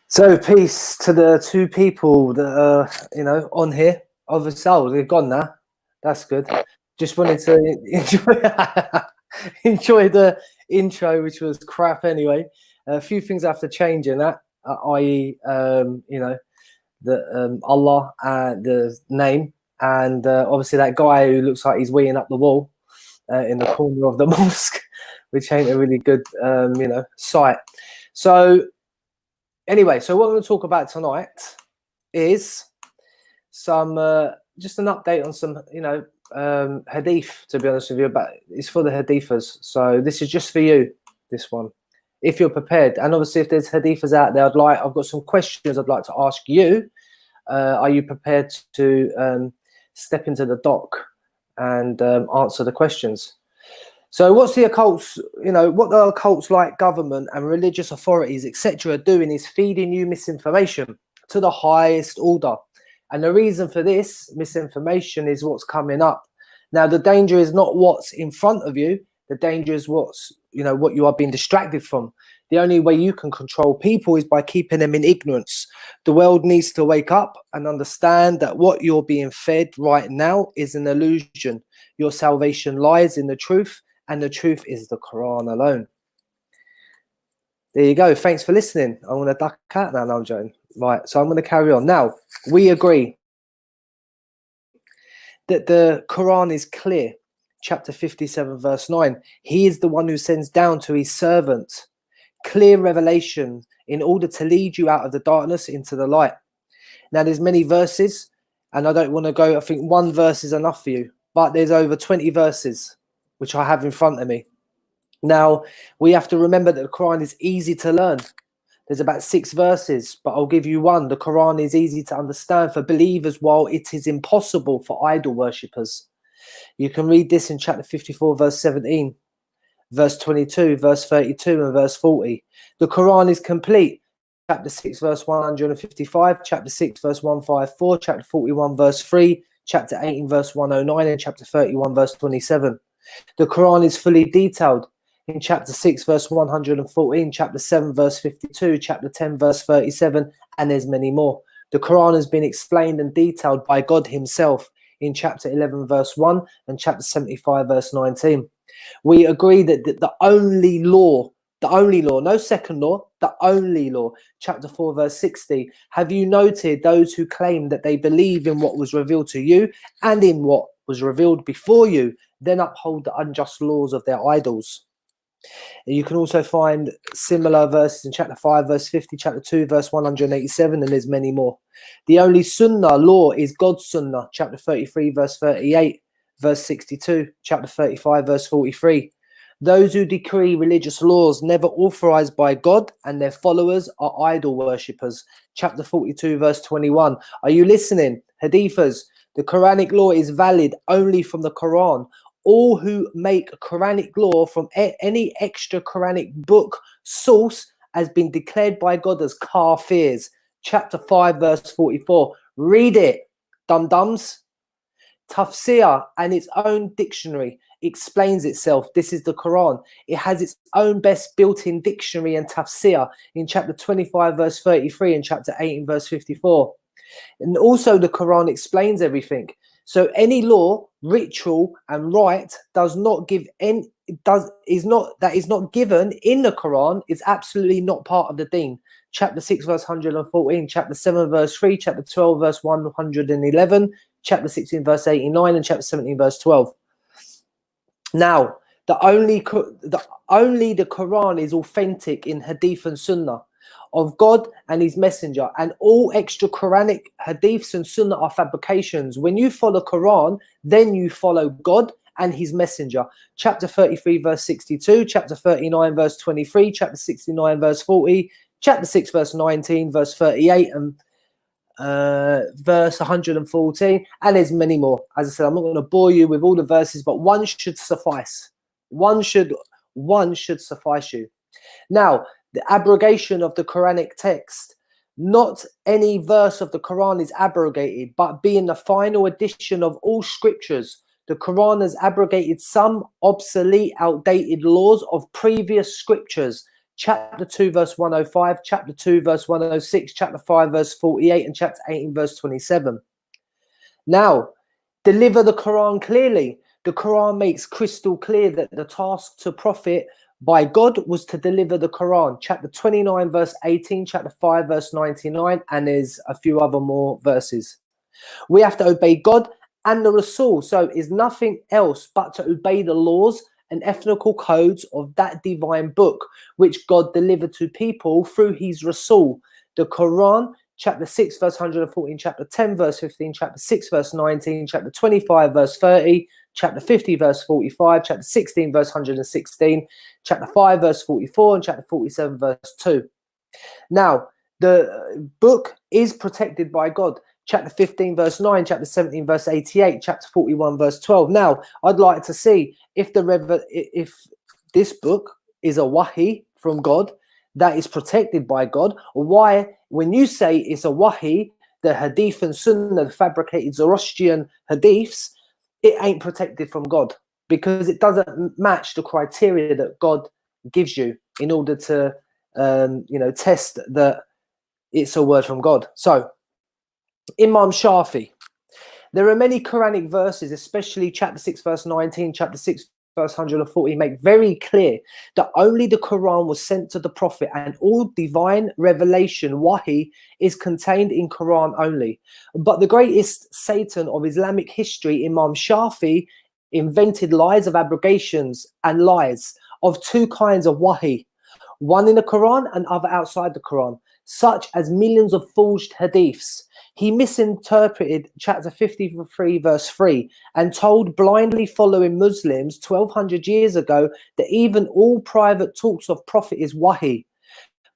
So peace to the two people that are, on here. Obviously, they're gone now. That's good. Just wanted to enjoy the intro, which was crap anyway. A few things I have to change in that, i.e., the Allah, the name, and obviously that guy who looks like he's weeing up the wall in the corner of the mosque, which ain't a really good, sight. So anyway, so what we're going to talk about tonight is some just an update on some, hadith. To be honest with you, but it's for the hadithers. So this is just for you. This one, if you're prepared, and obviously if there's hadithers out there, I've got some questions I'd like to ask you. Are you prepared to step into the dock and answer the questions? So what's the occults, what the occults like government and religious authorities, etc. are doing is feeding you misinformation to the highest order. And the reason for this misinformation is what's coming up. Now, the danger is not what's in front of you. The danger is what you are being distracted from. The only way you can control people is by keeping them in ignorance. The world needs to wake up and understand that what you're being fed right now is an illusion. Your salvation lies in the truth, and the truth is the Quran alone. There you go. Thanks for listening. I'm going to duck out now. No, I'm joking. Right, so I'm going to carry on. Now, we agree that the Quran is clear. Chapter 57, verse 9. He is the one who sends down to his servant clear revelation in order to lead you out of the darkness into the light. Now, there's many verses, and I don't want to go, I think one verse is enough for you, but there's over 20 verses, which I have in front of me. Now, we have to remember that the Quran is easy to learn. There's about 6 verses, but I'll give you one. The Quran is easy to understand for believers, while it is impossible for idol worshippers. You can read this in chapter 54, verse 17, verse 22, verse 32, and verse 40. The Quran is complete. Chapter 6, verse 155, chapter 6, verse 154, chapter 41, verse 3, chapter 18, verse 109, and chapter 31, verse 27. The Quran is fully detailed in chapter 6, verse 114, chapter 7, verse 52, chapter 10, verse 37, and there's many more. The Quran has been explained and detailed by God himself in chapter 11, verse 1, and chapter 75, verse 19. We agree that the only law, no second law, the only law, chapter 4, verse 60. Have you noted those who claim that they believe in what was revealed to you and in what was revealed before you, then uphold the unjust laws of their idols? You can also find similar verses in chapter 5, verse 50, chapter 2, verse 187, and there's many more. The only sunnah law is God's sunnah, chapter 33, verse 38, verse 62, chapter 35, verse 43. Those who decree religious laws never authorized by God and their followers are idol worshippers, chapter 42, verse 21. Are you listening? Hadithers, the Quranic law is valid only from the Quran. All who make Quranic law from any extra Quranic book source has been declared by God as kafirs. Chapter 5, verse 44. Read it, dum-dums. Tafsir and its own dictionary explains itself. This is the Quran. It has its own best built-in dictionary and tafsir in chapter 25, verse 33 and chapter 18, verse 54. And also the Quran explains everything. So any law, ritual, and rite is not given in the Quran is absolutely not part of the deen. Chapter 6, verse 114, chapter 7, verse 3, chapter 12, verse 111, chapter 16, verse 89, and chapter 17, verse 12. Now, the only the Quran is authentic in Hadith and Sunnah of God and his messenger, and all extra Quranic hadiths and sunnah are fabrications. When you follow Quran, then you follow God and his messenger. Chapter 33, verse 62, chapter 39, verse 23, chapter 69, verse 40, chapter 6, verse 19, verse 38, and verse 114, and there's many more. As I said, I'm not going to bore you with all the verses, but one should suffice. One should suffice you. Now, the abrogation of the Quranic text. Not any verse of the Quran is abrogated, but being the final edition of all scriptures, the Quran has abrogated some obsolete, outdated laws of previous scriptures. Chapter 2, verse 105, chapter 2, verse 106, chapter 5, verse 48, and chapter 18, verse 27. Now, deliver the Quran clearly. The Quran makes crystal clear that the task to prophet by God was to deliver the Quran. Chapter 29, verse 18, chapter 5, verse 99, and there's a few other more verses. We have to obey God and the Rasul, so it is nothing else but to obey the laws and ethnical codes of that divine book, which God delivered to people through his Rasul. The Quran, chapter 6, verse 114, chapter 10, verse 15, chapter 6, verse 19, chapter 25, verse 30, chapter 50, verse 45, chapter 16, verse 116, chapter 5, verse 44, and chapter 47, verse 2. Now, the book is protected by God. Chapter 15, verse 9, chapter 17, verse 88, chapter 41, verse 12. Now, I'd like to see if this book is a wahi from God that is protected by God, or why, when you say it's a wahi, the hadith and sunnah, the fabricated Zoroastrian hadiths, it ain't protected from God, because it doesn't match the criteria that God gives you in order to, test that it's a word from God. So, Imam Shafi. There are many Quranic verses, especially chapter 6, verse 19, chapter 6, verse 140, make very clear that only the Quran was sent to the Prophet, and all divine revelation, wahi, is contained in Quran only. But the greatest Satan of Islamic history, Imam Shafi, invented lies of abrogations and lies of two kinds of wahi, one in the Quran and other outside the Quran, such as millions of forged hadiths. He misinterpreted chapter 53, verse 3, and told blindly following Muslims 1200 years ago that even all private talks of Prophet is wahi.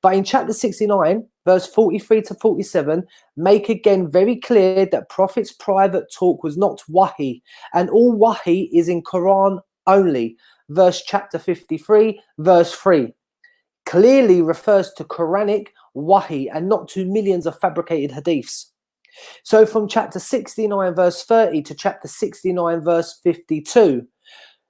But in chapter 69, verse 43 to 47, make again very clear that Prophet's private talk was not wahi, and all wahi is in Quran only. Verse chapter 53, verse 3, clearly refers to Quranic wahi and not to millions of fabricated hadiths. So from chapter 69, verse 30 to chapter 69, verse 52,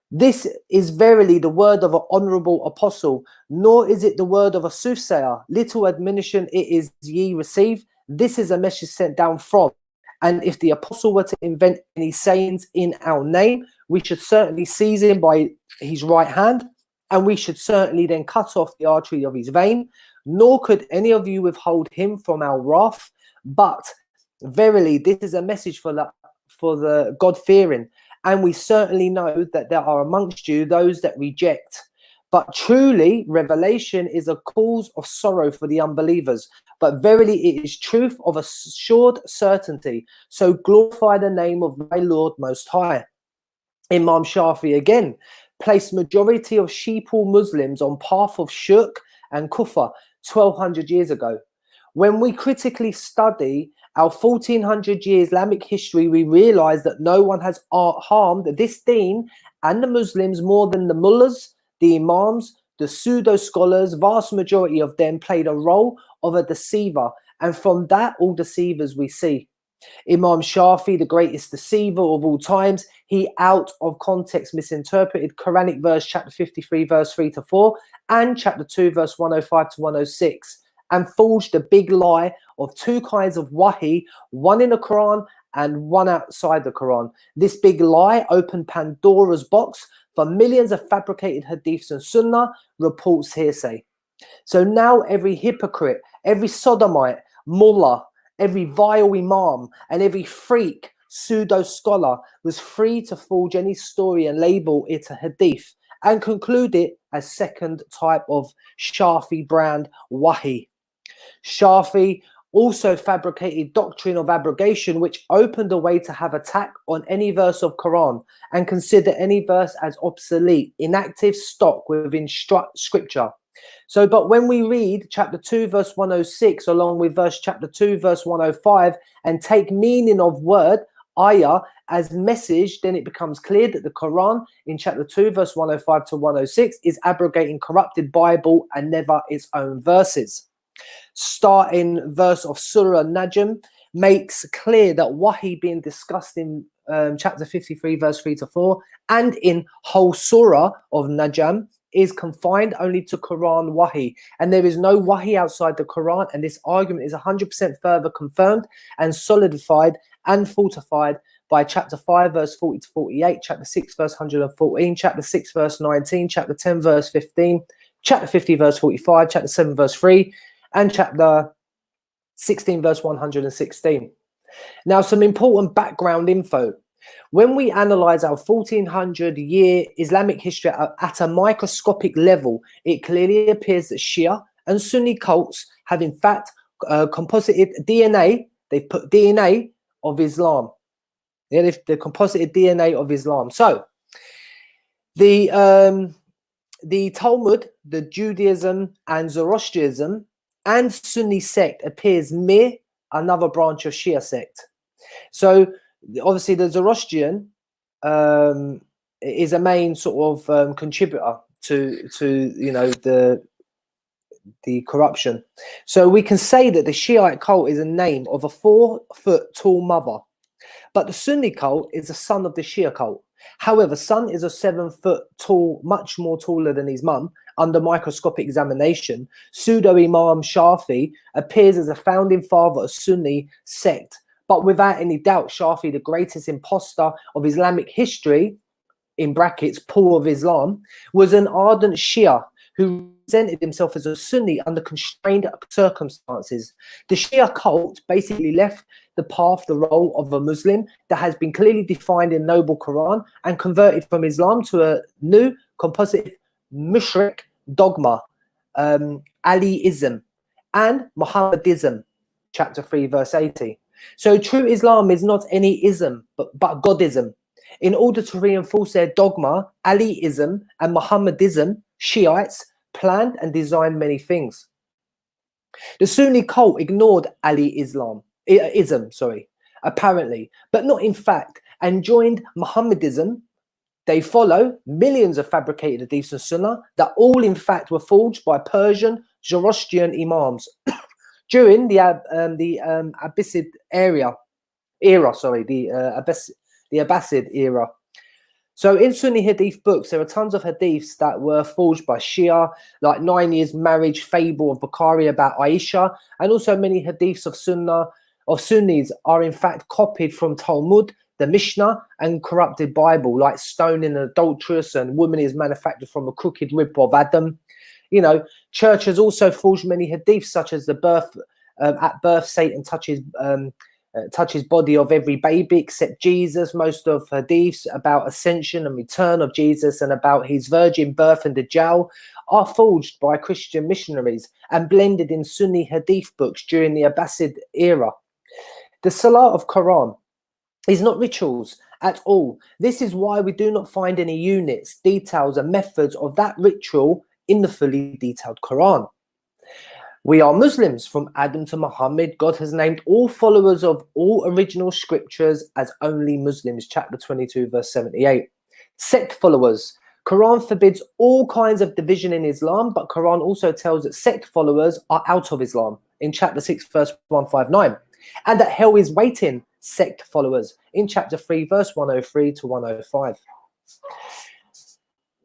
this is verily the word of an honorable apostle, nor is it the word of a soothsayer. Little admonition it is ye receive. This is a message sent down from. And if the apostle were to invent any sayings in our name, we should certainly seize him by his right hand, and we should certainly then cut off the artery of his vein. Nor could any of you withhold him from our wrath. But verily, this is a message for the God-fearing, and we certainly know that there are amongst you those that reject. But truly, revelation is a cause of sorrow for the unbelievers. But verily, it is truth of assured certainty. So glorify the name of my Lord Most High. Imam Shafi again placed majority of sheeple Muslims on path of shirk and kufr 1200 years ago. When we critically study our 1400 year Islamic history, we realize that no one has harmed this deen and the Muslims more than the mullahs, the imams, the pseudo-scholars. Vast majority of them played a role of a deceiver, and from that, all deceivers we see. Imam Shafi, the greatest deceiver of all times, he out of context misinterpreted Quranic verse chapter 53, verse 3 to 4, and chapter 2, verse 105 to 106. And forged a big lie of two kinds of wahi, one in the Quran and one outside the Quran. This big lie opened Pandora's box for millions of fabricated hadiths and sunnah, reports hearsay. So now every hypocrite, every sodomite, mullah, every vile imam, and every freak pseudo-scholar was free to forge any story and label it a hadith and conclude it as second type of Shafi brand wahi. Shafi also fabricated doctrine of abrogation, which opened a way to have attack on any verse of Quran and consider any verse as obsolete, inactive stock within scripture. So, but when we read chapter 2, verse 106, along with chapter 2, verse 105, and take meaning of word, ayah, as message, then it becomes clear that the Quran in chapter 2, verse 105 to 106 is abrogating corrupted Bible and never its own verses. Starting verse of Surah Najm makes clear that Wahi being discussed in chapter 53, verse 3 to 4, and in whole Surah of Najm is confined only to Quran Wahi, and there is no Wahi outside the Quran, and this argument is 100% further confirmed and solidified and fortified by chapter 5, verse 40 to 48, chapter 6, verse 114, chapter 6, verse 19, chapter 10, verse 15, chapter 50, verse 45, chapter 7, verse 3, and chapter 16, verse 116. Now, some important background info. When we analyze our 1400-year Islamic history at a microscopic level, it clearly appears that Shia and Sunni cults have in fact composited DNA. They've put DNA of Islam. Yeah, they've composited DNA of Islam. So the Talmud, the Judaism and Zoroastrianism and Sunni sect appears mere another branch of Shia sect. So obviously the Zoroastrian is a main sort of contributor to you know the corruption. So we can say that the Shiite cult is a name of a 4-foot tall mother, but the Sunni cult is a son of the Shia cult. However, son is a 7-foot tall, much more taller than his mum. Under microscopic examination, pseudo Imam Shafi appears as a founding father of Sunni sect. But without any doubt, Shafi, the greatest imposter of Islamic history, in brackets, Paul of Islam, was an ardent Shia who presented himself as a Sunni under constrained circumstances. The Shia cult basically left the path, the role of a Muslim that has been clearly defined in Noble Quran and converted from Islam to a new composite mushrik dogma, Aliism and Muhammadism, chapter 3, verse 80. So true Islam is not any ism, but Godism. In order to reinforce their dogma, Aliism and Muhammadism, Shiites planned and designed many things. The Sunni cult ignored ism, apparently, but not in fact, and joined Muhammadism. They follow millions of fabricated hadiths and sunnah that all in fact were forged by Persian Zoroastrian imams during the Abbasid era, the Abbasid era. So in Sunni hadith books, there are tons of hadiths that were forged by Shia, like 9 years marriage fable of Bukhari about Aisha, and also many hadiths of Sunnis are in fact copied from Talmud, the Mishnah, and corrupted Bible, like stoning and adulterous, and woman is manufactured from a crooked rib of Adam. You know, church has also forged many hadiths, such as the birth, at birth Satan touches body of every baby except Jesus. Most of hadiths about ascension and return of Jesus and about his virgin birth and Dajjal are forged by Christian missionaries and blended in Sunni hadith books during the Abbasid era. The Salah of Quran is not rituals at all. This is why we do not find any units, details and methods of that ritual in the fully detailed Quran. We are Muslims from Adam to Muhammad. God has named all followers of all original scriptures as only Muslims, chapter 22, verse 78. Sect followers. Quran forbids all kinds of division in Islam, but Quran also tells that sect followers are out of Islam in chapter 6, verse 159. And that hell is waiting sect followers in chapter 3, verse 103 to 105.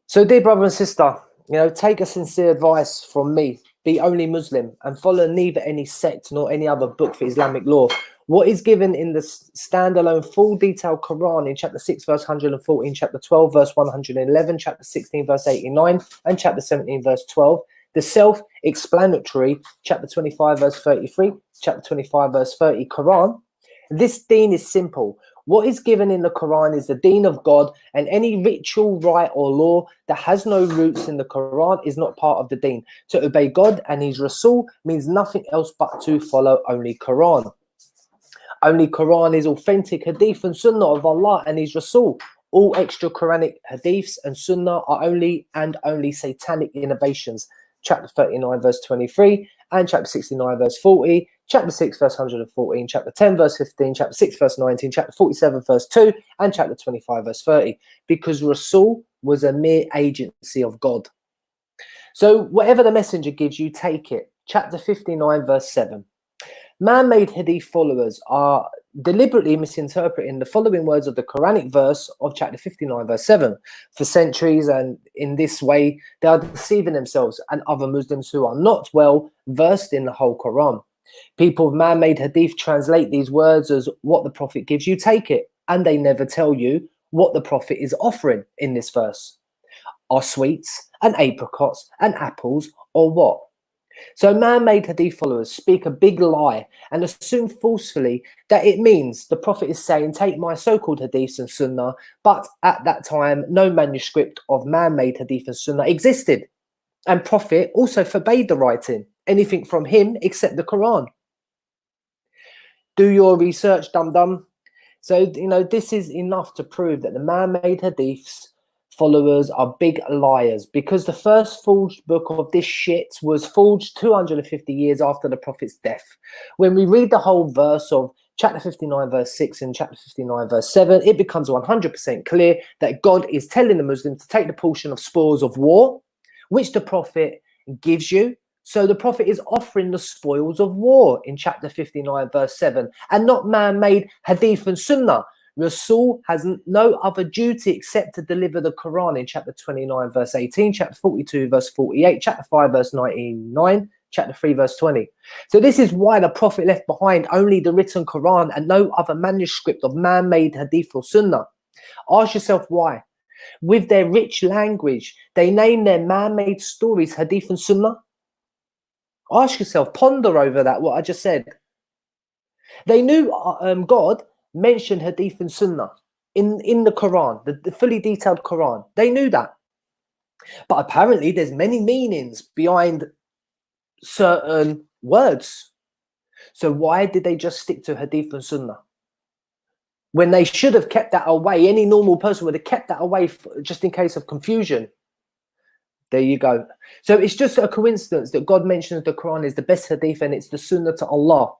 So, dear brother and sister, you know, take a sincere advice from me. Be only Muslim and follow neither any sect nor any other book for Islamic law. What is given in the standalone full detailed Quran in chapter 6, verse 114, chapter 12, verse 111, chapter 16, verse 89, and chapter 17, verse 12. The self-explanatory chapter 25, verse 33, chapter 25, verse 30 Quran. This deen is simple. What is given in the Quran is the deen of God, and any ritual, rite, or law that has no roots in the Quran is not part of the deen. To obey God and his Rasul means nothing else but to follow only Quran. Only Quran is authentic hadith and sunnah of Allah and his Rasul. All extra Quranic hadiths and sunnah are only satanic innovations. chapter 39, verse 23, and chapter 69, verse 40, chapter 6, verse 114, chapter 10, verse 15, chapter 6, verse 19, chapter 47, verse 2, and chapter 25, verse 30, because Rasul was a mere agency of God. So whatever the messenger gives you, take it. Chapter 59, verse 7. Man-made Hadith followers are deliberately misinterpreting the following words of the Quranic verse of chapter 59, verse 7 for centuries, and in this way they are deceiving themselves and other Muslims who are not well versed in the whole Quran. People of man-made Hadith translate these words as what the Prophet gives you, take it, and they never tell you what the Prophet is offering in this verse. Are sweets and apricots and apples or what? So man-made Hadith followers speak a big lie and assume forcefully that it means the Prophet is saying, take my so-called Hadiths and Sunnah, but at that time, no manuscript of man-made Hadith and Sunnah existed. And Prophet also forbade the writing, anything from him except the Quran. Do your research, dum-dum. So, this is enough to prove that the man-made Hadiths followers are big liars, because the first forged book of this shit was forged 250 years after the Prophet's death. When we read the whole verse of chapter 59 verse 6 and chapter 59 verse 7, it becomes 100% clear that God is telling the Muslims to take the portion of spoils of war which the Prophet gives you. So the Prophet is offering the spoils of war in chapter 59 verse 7, and not man-made Hadith and Sunnah. Rasul has no other duty except to deliver the Quran in chapter 29 verse 18, chapter 42 verse 48, chapter 5 verse 99, chapter 3 verse 20. So this is why the Prophet left behind only the written Quran and no other manuscript of man-made Hadith or Sunnah. Ask yourself why. With their rich language, they name their man-made stories Hadith and Sunnah. Ask yourself, ponder over that, what I just said. They knew God mentioned Hadith and Sunnah in the Quran, the fully detailed Quran. They knew that. But apparently there's many meanings behind certain words. So why did they just stick to Hadith and Sunnah? When they should have kept that away. Any normal person would have kept that away just in case of confusion. There you go. So it's just a coincidence that God mentions the Quran is the best Hadith and it's the Sunnah to Allah.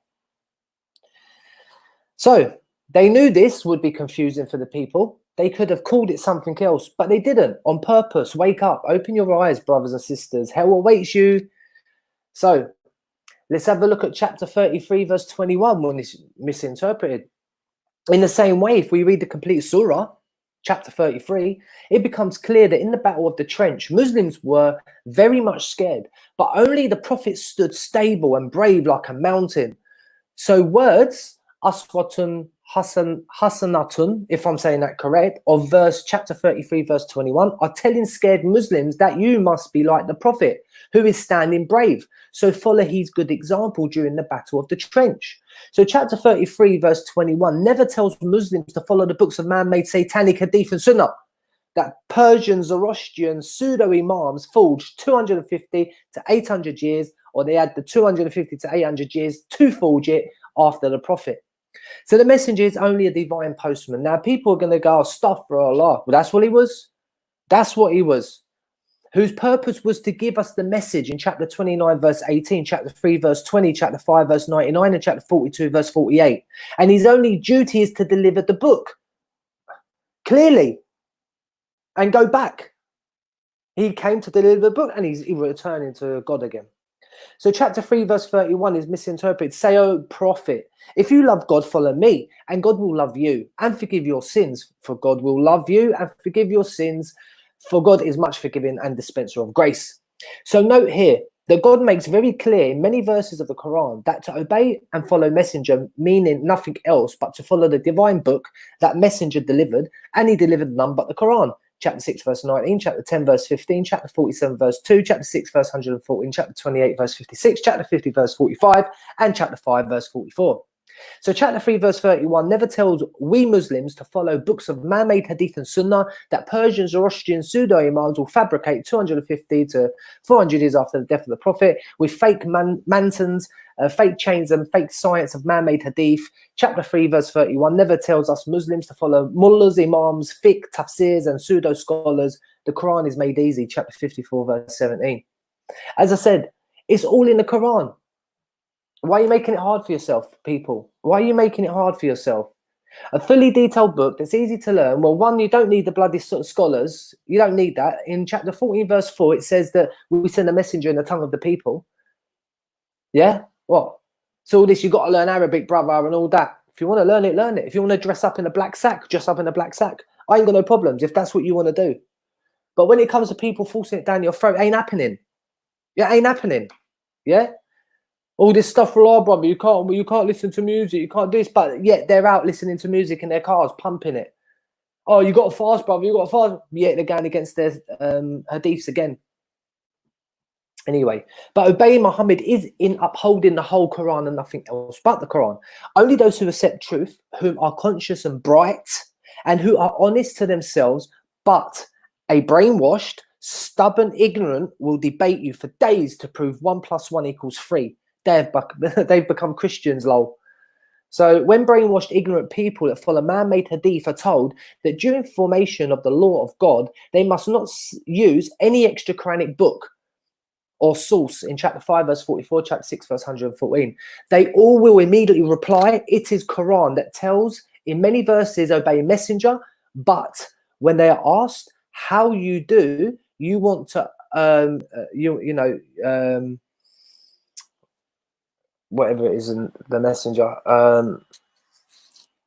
So they knew this would be confusing for the people. They could have called it something else, but they didn't, on purpose. Wake up, open your eyes, brothers and sisters. Hell awaits you. So let's have a look at chapter 33, verse 21, when it's misinterpreted. In the same way, if we read the complete surah, chapter 33, it becomes clear that in the Battle of the Trench, Muslims were very much scared, but only the Prophet stood stable and brave like a mountain. So words, aswatun hasanatun, if I'm saying that correct, of chapter 33, verse 21, are telling scared Muslims that you must be like the Prophet, who is standing brave. So follow his good example during the Battle of the Trench. So chapter 33, verse 21 never tells Muslims to follow the books of man-made satanic Hadith and Sunnah that Persian Zoroastrian pseudo-imams forged 250 to 800 years, or they had the 250 to 800 years to forge it after the Prophet. So the messenger is only a divine postman. Now people are going to go, astaghfirullah. Well, that's what he was. That's what he was. Whose purpose was to give us the message in chapter 29, verse 18, chapter 3, verse 20, chapter 5, verse 99, and chapter 42, verse 48. And his only duty is to deliver the book clearly and go back. He came to deliver the book and he's returning to God again. So chapter 3, verse 31 is misinterpreted. Say, O Prophet, if you love God, follow me, and God will love you and forgive your sins, for God will love you and forgive your sins, for God is much forgiving and dispenser of grace. So note here that God makes very clear in many verses of the Quran that to obey and follow messenger meaning nothing else but to follow the divine book that messenger delivered, and he delivered none but the Quran. Chapter 6, verse 19, chapter 10, verse 15, chapter 47, verse 2, chapter 6, verse 114, chapter 28, verse 56, chapter 50, verse 45, and chapter 5, verse 44. So chapter 3, verse 31 never tells we Muslims to follow books of man-made Hadith and Sunnah that Persian Zoroastrian pseudo-imams will fabricate 250 to 400 years after the death of the Prophet with fake mantons, fake chains and fake science of man-made Hadith. Chapter 3, verse 31 never tells us Muslims to follow mullahs, imams, fiqh, tafsirs and pseudo-scholars. The Quran is made easy. Chapter 54, verse 17. As I said, it's all in the Quran. Why are you making it hard for yourself, people? Why are you making it hard for yourself? A fully detailed book that's easy to learn. Well, one, you don't need the bloody sort of scholars. You don't need that. In chapter 14, verse 4, it says that we send a messenger in the tongue of the people. Yeah? What? So all this, you got to learn Arabic, brother, and all that. If you want to learn it, learn it. If you want to dress up in a black sack, dress up in a black sack. I ain't got no problems if that's what you want to do. But when it comes to people forcing it down your throat, it ain't happening. Yeah, it ain't happening. Yeah? All this stuff for our brother, you can't listen to music, you can't do this, but yet they're out listening to music in their cars, pumping it. Oh, you got to fast, brother, you got to fast. Yeah, they're going against their hadiths again. Anyway, but obeying Muhammad is in upholding the whole Quran and nothing else but the Quran. Only those who accept truth, whom are conscious and bright, and who are honest to themselves, but a brainwashed, stubborn, ignorant will debate you for days to prove 1 + 1 = 3. They've become Christians, lol. So when brainwashed, ignorant people that follow man-made hadith are told that during formation of the law of God, they must not use any extra Quranic book or source in chapter 5, verse 44, chapter 6, verse 114, they all will immediately reply, it is Quran that tells in many verses, obey messenger, but when they are asked how you do, you want to, whatever it is in the messenger,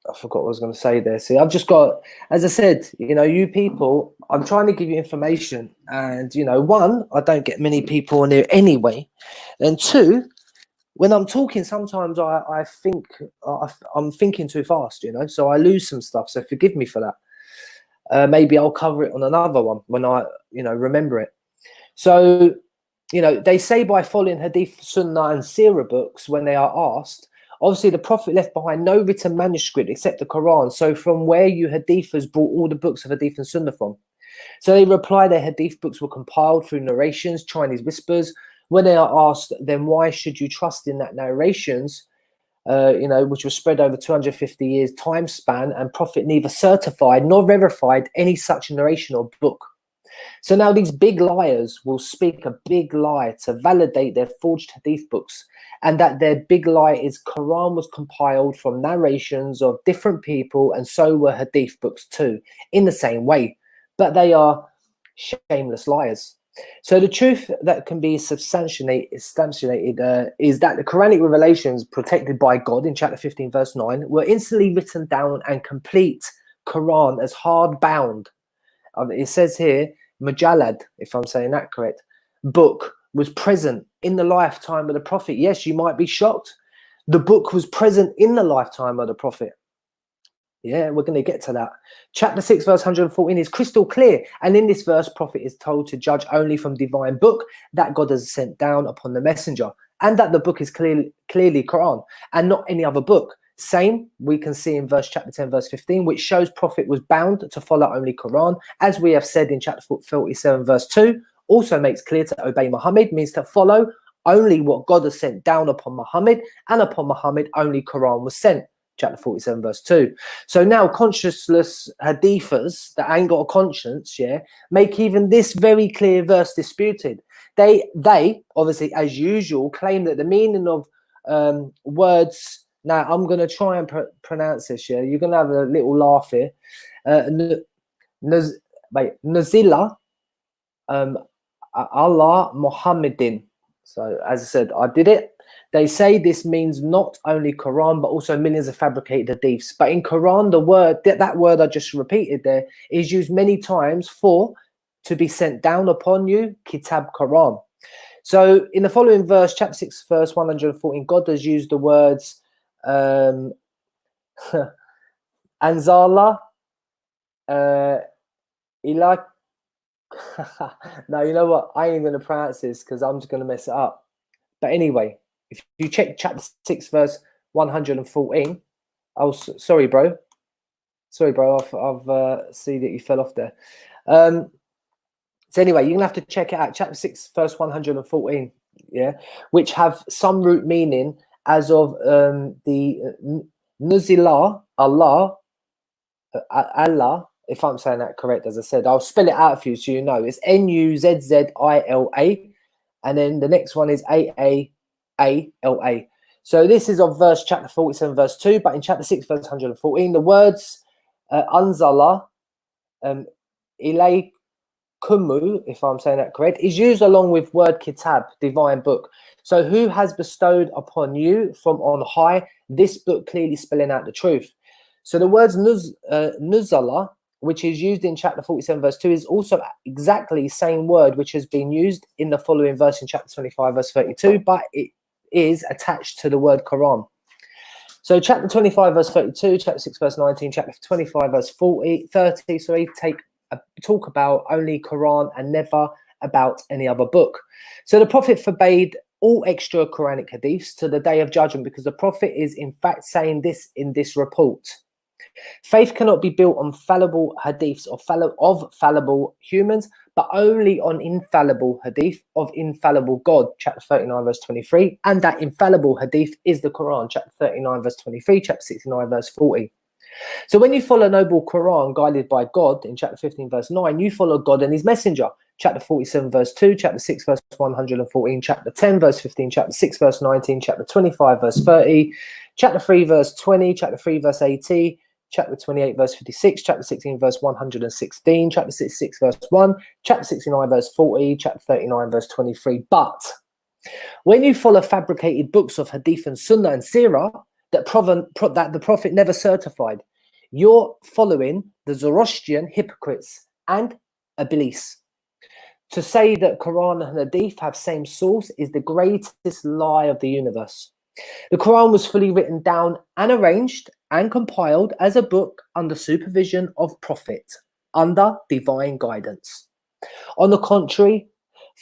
I forgot what I was going to say there. See, I've just got, as I said, you people, I'm trying to give you information. And, one, I don't get many people on here anyway. And two, when I'm talking, sometimes I think I'm thinking too fast, so I lose some stuff. So forgive me for that. Maybe I'll cover it on another one when I, remember it. So, they say by following Hadith, Sunnah and Seerah books when they are asked, obviously, the Prophet left behind no written manuscript except the Quran. So from where you Hadithers brought all the books of Hadith and Sunnah from? So they reply their Hadith books were compiled through narrations, Chinese whispers. When they are asked, then why should you trust in that narrations, which was spread over 250 years time span, and Prophet neither certified nor verified any such narration or book. So now these big liars will speak a big lie to validate their forged hadith books, and that their big lie is Quran was compiled from narrations of different people, and so were hadith books too, in the same way. But they are shameless liars. So the truth that can be substantiated is that the Quranic revelations protected by God in chapter 15, verse 9, were instantly written down and complete Quran as hard bound. It says here, Mujallad, if I'm saying that correct, book was present in the lifetime of the Prophet. Yes, you might be shocked. The book was present in the lifetime of the Prophet. Yeah, we're going to get to that. Chapter 6, verse 114 is crystal clear. And in this verse, Prophet is told to judge only from divine book that God has sent down upon the messenger, and that the book is clearly Quran and not any other book. Same we can see in chapter 10, verse 15, which shows Prophet was bound to follow only Quran, as we have said in chapter 47, verse 2, also makes clear to obey Muhammad means to follow only what God has sent down upon Muhammad, and upon Muhammad only Quran was sent. Chapter 47, verse 2. So now conscienceless hadithers that ain't got a conscience, make even this very clear verse disputed. They obviously, as usual, claim that the meaning of words. Now, I'm going to try and pronounce this, You're going to have a little laugh here. Nazila, Allah Muhammadin. So, as I said, I did it. They say this means not only Quran, but also millions of fabricated hadiths. But in Quran, the word, that word I just repeated there, is used many times for to be sent down upon you, Kitab Quran. So, in the following verse, chapter 6, verse 114, God has used the words Anzala Ilak. Now, you know what? I ain't going to pronounce this because I'm just going to mess it up. But anyway, if you check chapter 6, verse 114, oh, sorry, bro. Sorry, bro. I've see that you fell off there. So anyway, you're going to have to check it out. Chapter 6, verse 114, which have some root meaning as of the Nuzila, Allah, if I'm saying that correct, as I said. I'll spell it out for you so you know. It's Nuzzila, And then the next one is A-A-A-L-A. So this is of chapter 47, verse 2, but in chapter 6, verse 114, the words Anzala, Ilay Kumu, if I'm saying that correct, is used along with word kitab, divine book. So who has bestowed upon you from on high this book, clearly spelling out the truth. So the words Nuzala, which is used in chapter 47, verse 2, is also exactly the same word which has been used in the following verse in chapter 25, verse 32, but it is attached to the word Quran. So chapter 25, verse 32, chapter 6, verse 19, chapter 25, verse 30, talk about only Quran and never about any other book. So the Prophet forbade all extra Quranic hadiths to the day of judgment, because the Prophet is in fact saying this in this report. Faith cannot be built on fallible hadiths of fallible humans, but only on infallible hadith of infallible God, chapter 39, verse 23. And that infallible hadith is the Quran, chapter 39, verse 23, chapter 69, verse 40. So when you follow noble Quran guided by God in chapter 15, verse 9, you follow God and his messenger, chapter 47, verse 2, chapter 6, verse 114, chapter 10, verse 15, chapter 6, verse 19, chapter 25, verse 30, chapter 3, verse 20, chapter 3, verse 18, chapter 28, verse 56, chapter 16, verse 116, chapter 66, verse 1, chapter 69, verse 40, chapter 39, verse 23. But when you follow fabricated books of hadith and sunnah and seerah that the Prophet never certified, you're following the Zoroastrian hypocrites and Iblis. To say that Quran and hadith have same source is the greatest lie of the universe. The Quran was fully written down and arranged and compiled as a book under supervision of Prophet, under divine guidance. On the contrary,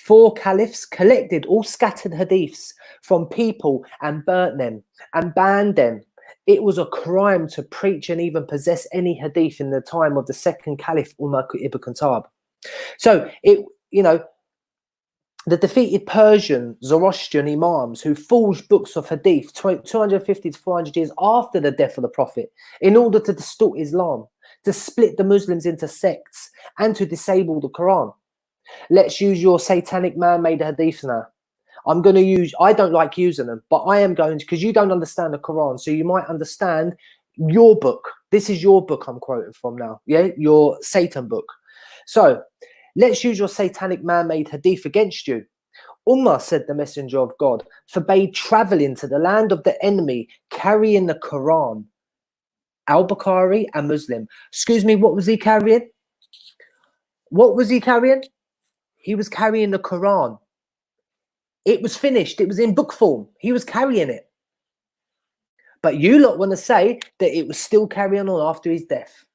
4 caliphs collected all scattered hadiths from people and burnt them and banned them. It was a crime to preach and even possess any hadith in the time of the second caliph, Umar ibn Khattab. So the defeated Persian Zoroastrian imams who forged books of hadith 250 to 400 years after the death of the Prophet in order to distort Islam, to split the Muslims into sects, and to disable the Quran. Let's use your satanic man-made hadith now. I don't like using them, but I am going to, because you don't understand the Quran, so you might understand your book. This is your book I'm quoting from now, yeah? Your Satan book. So let's use your satanic man-made hadith against you. Umar, said the messenger of God, forbade traveling to the land of the enemy carrying the Quran. Al-Bukhari and Muslim. Excuse me, what was he carrying? What was he carrying? He was carrying the Quran. It was finished. It was in book form. He was carrying it. But you lot want to say that it was still carrying on after his death.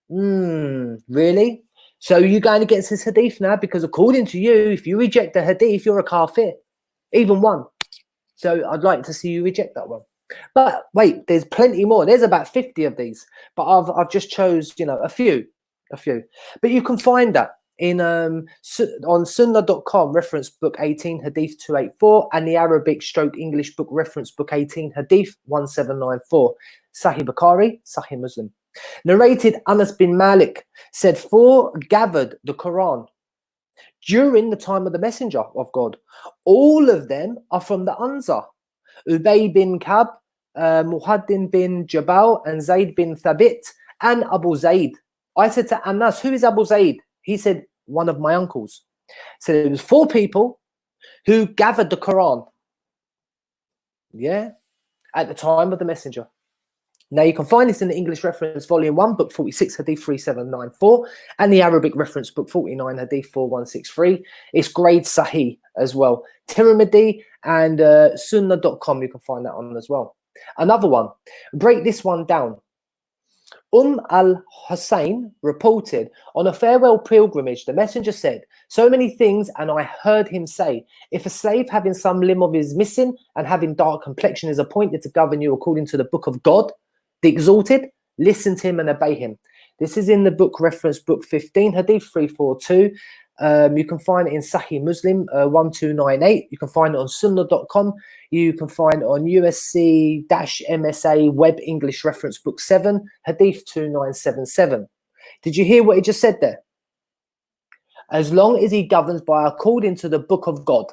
Really? So you're going against this hadith now? Because according to you, if you reject the hadith, you're a kafir. Even one. So I'd like to see you reject that one. But wait, there's plenty more. There's about 50 of these. But I've just chose, a few. But you can find that on sunnah.com, reference book 18, hadith 284, and the Arabic / English book reference book 18, hadith 1794, Sahih Bukhari, Sahih Muslim. Narrated, Anas bin Malik said, 4 gathered the Quran during the time of the messenger of God. All of them are from the Ansar. Ubay bin Kab, Muhaddin bin Jabal, and Zayd bin Thabit, and Abu Zayd. I said to Anas, who is Abu Zayd? He said, one of my uncles. So there was 4 people who gathered the Quran. Yeah, at the time of the messenger. Now you can find this in the English reference volume 1, book 46, hadith 3794, and the Arabic reference book 49, hadith 4163. It's grade Sahih as well. Tirmidhi and sunnah.com, you can find that on as well. Another one, break this one down. al-Hussein reported, on a farewell pilgrimage, the messenger said, so many things, and I heard him say, if a slave having some limb of his missing and having dark complexion is appointed to govern you according to the book of God, the exalted, listen to him and obey him. This is in the book reference book 15, hadith 342. You can find it in Sahih Muslim 1298. You can find it on sunnah.com. You can find it on USC-MSA Web English Reference Book 7, Hadith 2977. Did you hear what he just said there? As long as he governs by according to the book of God.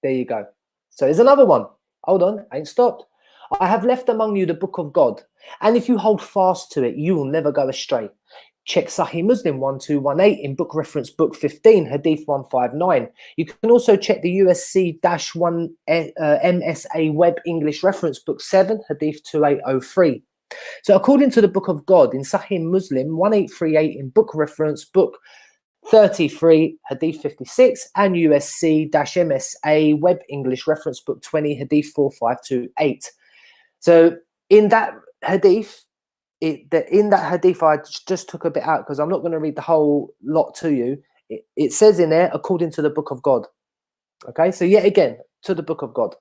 There you go. So here's another one. Hold on, ain't stopped. I have left among you the book of God, and if you hold fast to it, you will never go astray. Check Sahih Muslim 1218 in book reference book 15, Hadith 159. You can also check the USC-1 MSA Web English reference book 7, Hadith 2803. So according to the book of God in Sahih Muslim 1838 in book reference book 33, Hadith 56, and USC-MSA Web English reference book 20, Hadith 4528. So in that hadith, I just took a bit out because I'm not going to read the whole lot to you. It says in there, according to the book of God. Okay, so yet again, to the book of God.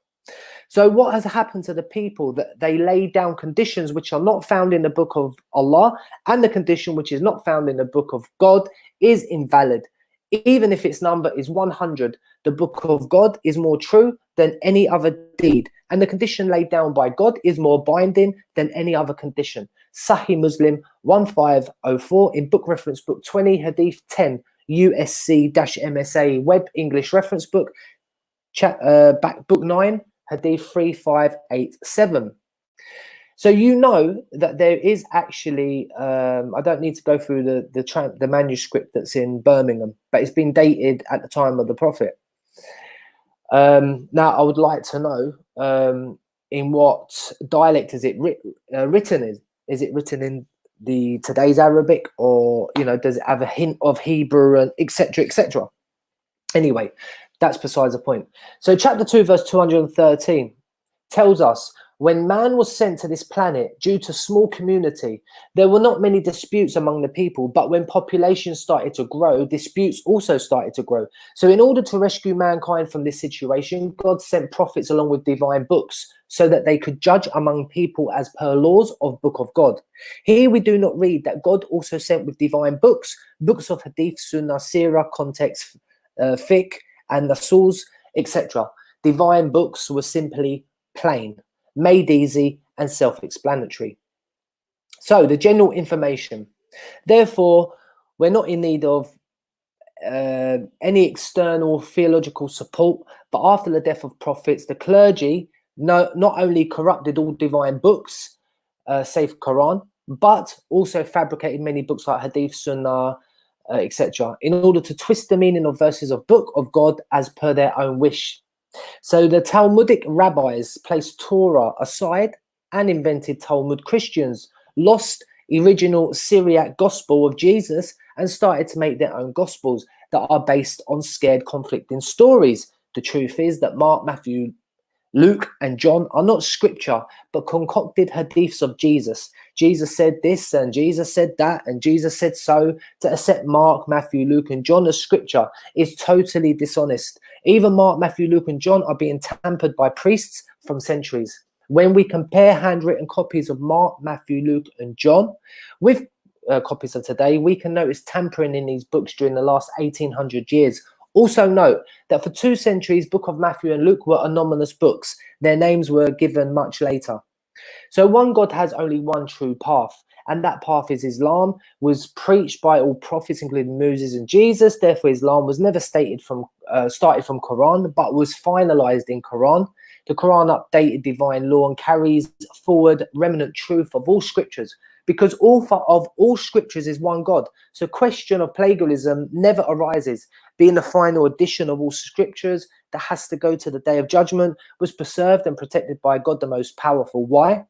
So what has happened to the people that they lay down conditions which are not found in the book of Allah, and the condition which is not found in the book of God is invalid. Even if its number is 100, the book of God is more true than any other deed, and the condition laid down by God is more binding than any other condition. Sahih Muslim 1504 in book reference book 20, Hadith 10, USC-MSA Web English reference book, book 9, Hadith 3587. So you know that there is actually, I don't need to go through the manuscript that's in Birmingham, but it's been dated at the time of the Prophet. Now, I would like to know in what dialect is it written in? Is it written in the today's Arabic, or does it have a hint of Hebrew and etc. etc. Anyway, that's besides the point. So chapter 2 verse 213 tells us, when man was sent to this planet due to small community, there were not many disputes among the people, but when population started to grow, disputes also started to grow. So in order to rescue mankind from this situation, God sent prophets along with divine books so that they could judge among people as per laws of book of God. Here we do not read that God also sent with divine books of Hadith, Sunnah, Sirah, context, fiqh, and the Suls, etc. Divine books were simply plain, made easy and self-explanatory. So the general information. Therefore, we're not in need of any external theological support, but after the death of prophets, the clergy not only corrupted all divine books, save Quran, but also fabricated many books like Hadith, Sunnah, etc., in order to twist the meaning of verses of book of God as per their own wish. So the Talmudic rabbis placed Torah aside and invented Talmud. Christians lost original Syriac gospel of Jesus and started to make their own gospels that are based on scared, conflicting stories. The truth is that Mark, Matthew, Luke and John are not scripture, but concocted hadiths of Jesus. Jesus said this and Jesus said that and Jesus said so. To accept Mark, Matthew, Luke and John as scripture is totally dishonest. Even Mark, Matthew, Luke and John are being tampered by priests from centuries. When we compare handwritten copies of Mark, Matthew, Luke and John with copies of today, we can notice tampering in these books during the last 1800 years. Also note that for 2 centuries, Book of Matthew and Luke were anonymous books. Their names were given much later. So one God has only one true path, and that path is Islam, was preached by all prophets, including Moses and Jesus. Therefore, Islam was never started from Quran, but was finalized in Quran. The Quran updated divine law and carries forward remnant truth of all scriptures, because author of all scriptures is one God. So question of plagiarism never arises. Being the final edition of all scriptures that has to go to the day of judgment, was preserved and protected by God the most powerful. Why?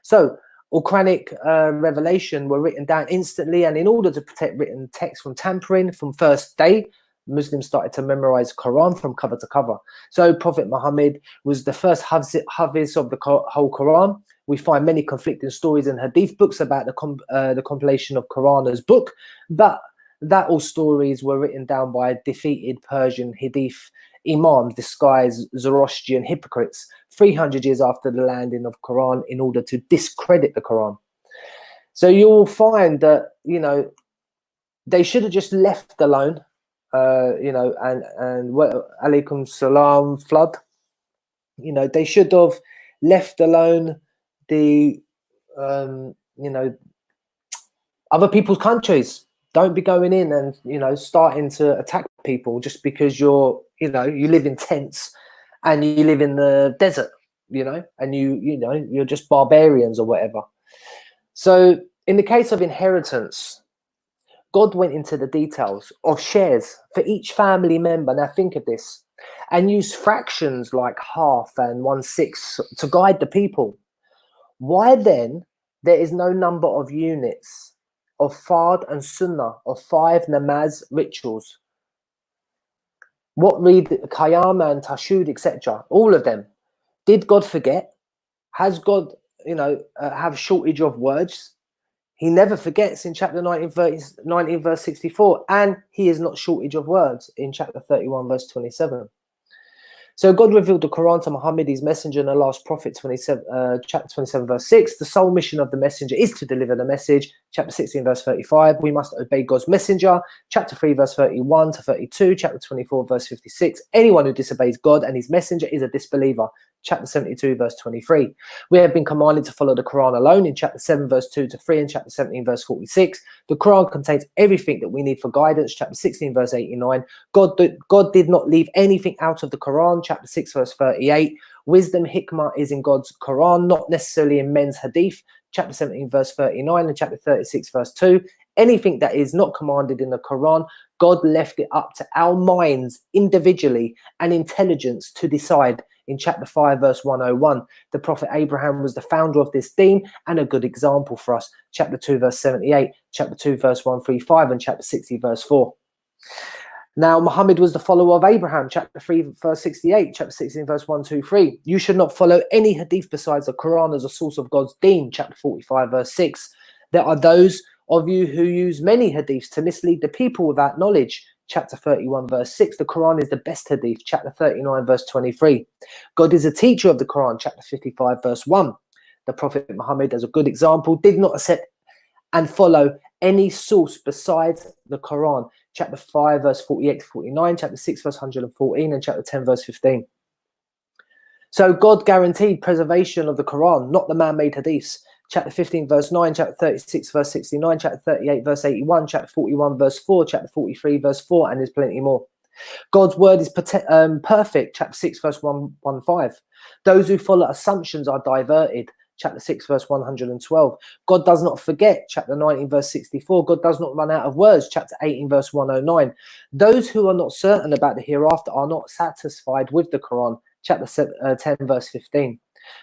So all Quranic revelation were written down instantly, and in order to protect written text from tampering from first day, Muslims started to memorize Quran from cover to cover. So Prophet Muhammad was the first Hafiz of the whole Quran. We find many conflicting stories in Hadith books about the compilation of Quran as book, but that all stories were written down by defeated Persian Hadith imams disguised Zoroastrian hypocrites 300 years after the landing of Quran in order to discredit the Quran. So you'll find that, they should have just left alone, and what alaikum salam flood, they should have left alone the, other people's countries. Don't be going in and, starting to attack people just because you're, you know, you live in tents and you live in the desert, you know, and you're just barbarians or whatever. So in the case of inheritance, God went into the details of shares for each family member. Now think of this, and used fractions like half and 1/6 to guide the people. Why then there is no number of units of fard and sunnah of 5 namaz rituals? What read Qiyamah and Tashud, etc. All of them. Did God forget? Has God, have shortage of words? He never forgets in chapter 19 verse 64, and he is not shortage of words in chapter 31 verse 27. So God revealed the Quran to Muhammad, his messenger and the last prophet, chapter 27 verse 6. The sole mission of the messenger is to deliver the message. Chapter 16 verse 35, we must obey God's messenger. Chapter 3 verse 31 to 32. Chapter 24 verse 56, anyone who disobeys God and his messenger is a disbeliever. Chapter 72 verse 23, we have been commanded to follow the Quran alone in chapter 7 verse 2 to 3 and chapter 17 verse 46. The Quran contains everything that we need for guidance. Chapter 16 verse 89, God did not leave anything out of the Quran. Chapter 6 verse 38, wisdom, hikmah is in God's Quran, not necessarily in men's hadith. Chapter 17 verse 39 and chapter 36 verse 2, anything that is not commanded in the Quran, God left it up to our minds individually and intelligence to decide. In chapter 5 verse 101, the Prophet Abraham was the founder of this deen and a good example for us. Chapter 2 verse 78, chapter 2 verse 135 and chapter 60 verse 4. Now Muhammad was the follower of Abraham. Chapter 3 verse 68, chapter 16 verse 123. You should not follow any hadith besides the Quran as a source of God's deen. Chapter 45 verse 6. There are those of you who use many hadiths to mislead the people without knowledge. Chapter 31 verse 6, the Quran is the best hadith. Chapter 39 verse 23, God is a teacher of the Quran. Chapter 55 verse 1, the Prophet Muhammad, as a good example, did not accept and follow any source besides the Quran. Chapter 5 verse 48 to 49, chapter 6 verse 114 and chapter 10 verse 15. So God guaranteed preservation of the Quran, not the man-made hadiths. Chapter 15 verse 9, chapter 36 verse 69, chapter 38 verse 81, chapter 41 verse 4, chapter 43 verse 4, and there's plenty more. God's word is perfect. Chapter 6 verse 115. Those who follow assumptions are diverted. Chapter 6 verse 112. God does not forget. Chapter 19 verse 64. God does not run out of words. Chapter 18 verse 109. Those who are not certain about the hereafter are not satisfied with the Quran. Chapter 10 verse 15.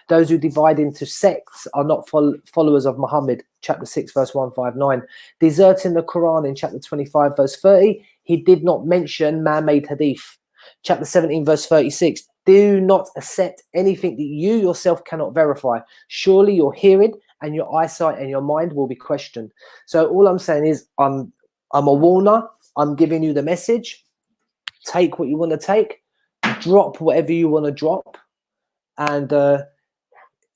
Those who divide into sects are not followers of Muhammad. Chapter 6 verse 159. Deserting the Quran in chapter 25 verse 30, he did not mention man-made hadith. Chapter 17 verse 36, do not accept anything that you yourself cannot verify. Surely your hearing and your eyesight and your mind will be questioned. So all I'm saying is I'm a warner. I'm giving you the message. Take what you want to take, drop whatever you want to drop, and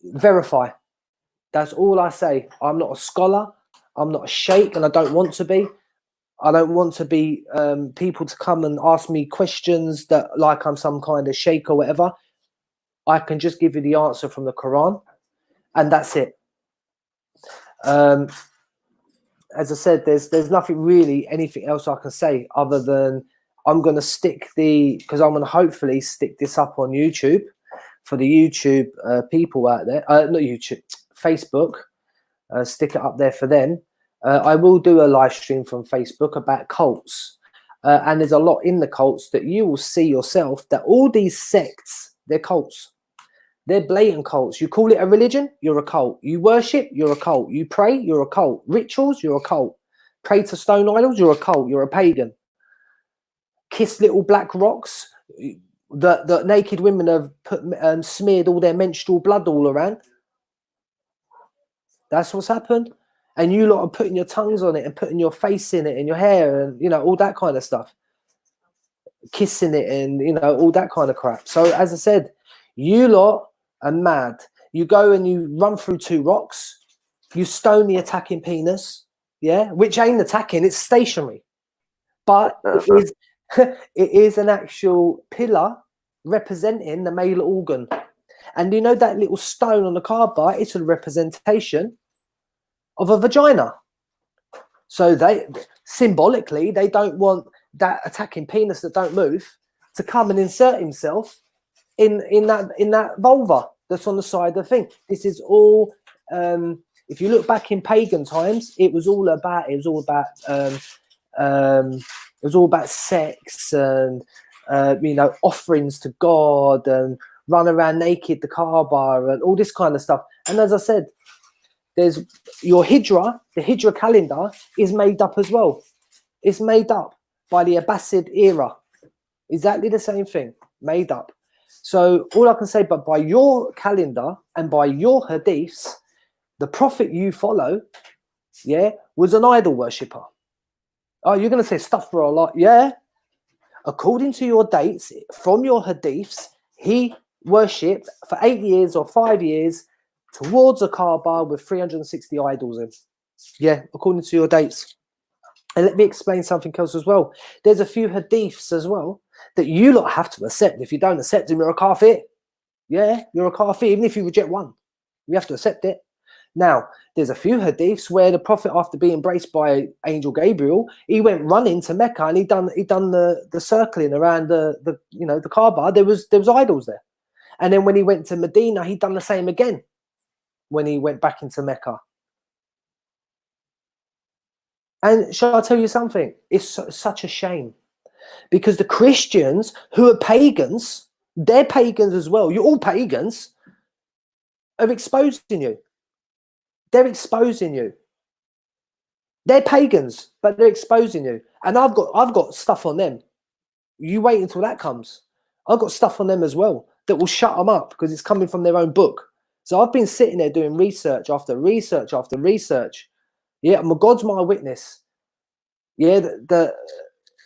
verify. That's all I say. I'm not a scholar. I'm not a sheikh, and I don't want to be. I don't want to be people to come and ask me questions that like I'm some kind of sheikh or whatever. I can just give you the answer from the Quran, and that's it. As I said, there's nothing really, anything else I can say other than I'm going to because I'm going to hopefully stick this up on YouTube for the YouTube people out there. Not YouTube, Facebook. Stick it up there for them. I will do a live stream from Facebook about cults. And there's a lot in the cults that you will see yourself that all these sects, they're cults. They're blatant cults. You call it a religion, you're a cult. You worship, you're a cult. You pray, you're a cult. Rituals, you're a cult. Pray to stone idols, you're a cult. You're a pagan. Kiss little black rocks. The naked women have smeared all their menstrual blood all around. That's what's happened. And you lot are putting your tongues on it and putting your face in it and your hair and, all that kind of stuff. Kissing it and, all that kind of crap. So, as I said, you lot are mad. You go and you run through 2 rocks. You stone the attacking penis. Yeah? Which ain't attacking. It's stationary. But it is an actual pillar representing the male organ. And that little stone on the card bar, it's a representation of a vagina. So they symbolically, they don't want that attacking penis that don't move to come and insert himself in that vulva that's on the side of the thing. This is all. If you look back in pagan times, it was all about sex and offerings to God and run around naked, the Kaaba and all this kind of stuff. And as I said, there's your Hijra. The Hijra calendar is made up as well. It's made up by the Abbasid era. Exactly the same thing, made up. So all I can say, but by your calendar and by your hadiths, the prophet you follow, was an idol worshipper. Oh, you're going to say stuff for a lot. Yeah. According to your dates from your hadiths, he worshipped for 8 years or 5 years towards a Kaaba with 360 idols in. Yeah, according to your dates. And let me explain something else as well. There's a few hadiths as well that you lot have to accept. If you don't accept them, you're a kafir. Yeah, you're a kafir, even if you reject one. You have to accept it. Now, there's a few hadiths where the prophet, after being embraced by Angel Gabriel, he went running to Mecca and he done the circling around the Kaaba. There was idols there. And then when he went to Medina, he done the same again when he went back into Mecca. And shall I tell you something? It's such a shame, because the Christians who are pagans, they're pagans as well. You're all pagans, are exposing you. They're exposing you. They're pagans, but they're exposing you. And I've got stuff on them. You wait until that comes. I've got stuff on them as well that will shut them up, because it's coming from their own book. So I've been sitting there doing research after research after research. Yeah, God's my witness. Yeah,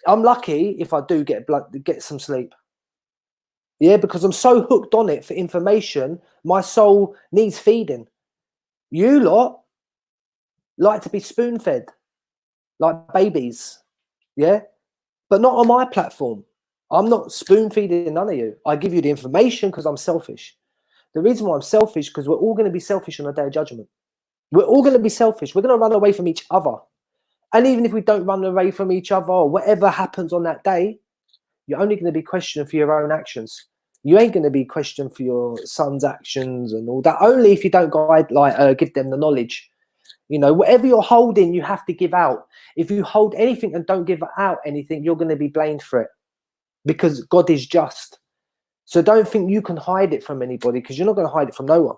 I'm lucky if I do get some sleep. Yeah, because I'm so hooked on it for information, my soul needs feeding. You lot like to be spoon-fed like babies, yeah? But not on my platform. I'm not spoon-feeding none of you. I give you the information because I'm selfish. The reason why I'm selfish, because we're all going to be selfish on the day of judgment. We're all going to be selfish. We're going to run away from each other. And even if we don't run away from each other, or whatever happens on that day, you're only going to be questioned for your own actions. You ain't going to be questioned for your son's actions and all that. Only if you don't give them the knowledge. You know, whatever you're holding, you have to give out. If you hold anything and don't give out anything, you're going to be blamed for it, because God is just. So don't think you can hide it from anybody, because you're not going to hide it from no one.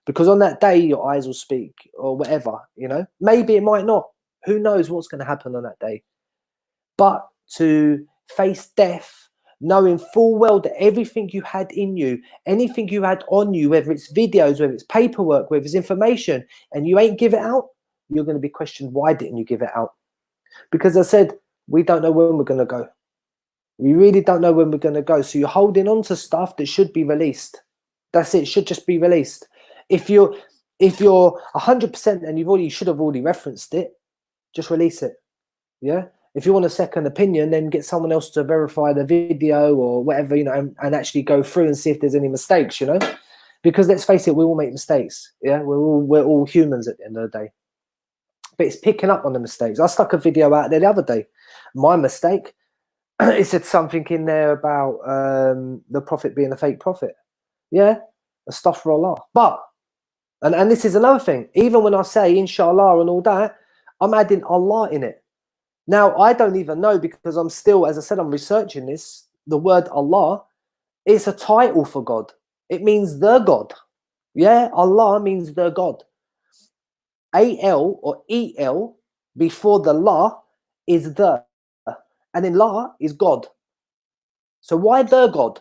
Because on that day, your eyes will speak, or whatever, you know. Maybe it might not. Who knows what's going to happen on that day? But to face death, knowing full well that everything you had in you, anything you had on you, whether it's videos, whether it's paperwork, whether it's information, and you ain't give it out, you're going to be questioned, why didn't you give it out? Because I said, we don't know when we're going to go. We really don't know when we're going to go. So you're holding on to stuff that should be released. That's it. It should just be released. If you're 100% and you should have already referenced it, just release it. Yeah. If you want a second opinion, then get someone else to verify the video or whatever, you know, and actually go through and see if there's any mistakes, you know, because let's face it, we all make mistakes. Yeah. We're all humans at the end of the day, but it's picking up on the mistakes. I stuck a video out there the other day. My mistake. It said something in there about the prophet being a fake prophet. Yeah. Astaghfirullah. But, and this is another thing, even when I say inshallah and all that, I'm adding Allah in it. Now, I don't even know, because I'm still, as I said, I'm researching this. The word Allah, it's a title for God. It means the God. Yeah, Allah means the God. A-L or E-L before the La is the. And then La is God. So why the God?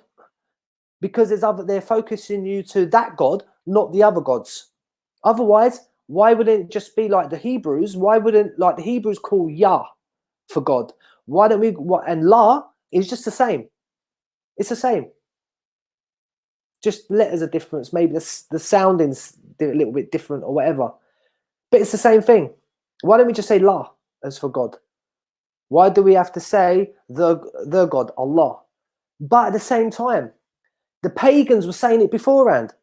Because they're focusing you to that God, not the other gods. Otherwise, why wouldn't it just be like the Hebrews? Why wouldn't the Hebrews call Yah for God? Why don't we? And La is just the same. It's the same. Just letters are different. Maybe the sounding's a little bit different or whatever. But it's the same thing. Why don't we just say La as for God? Why do we have to say the God, Allah? But at the same time, the pagans were saying it beforehand.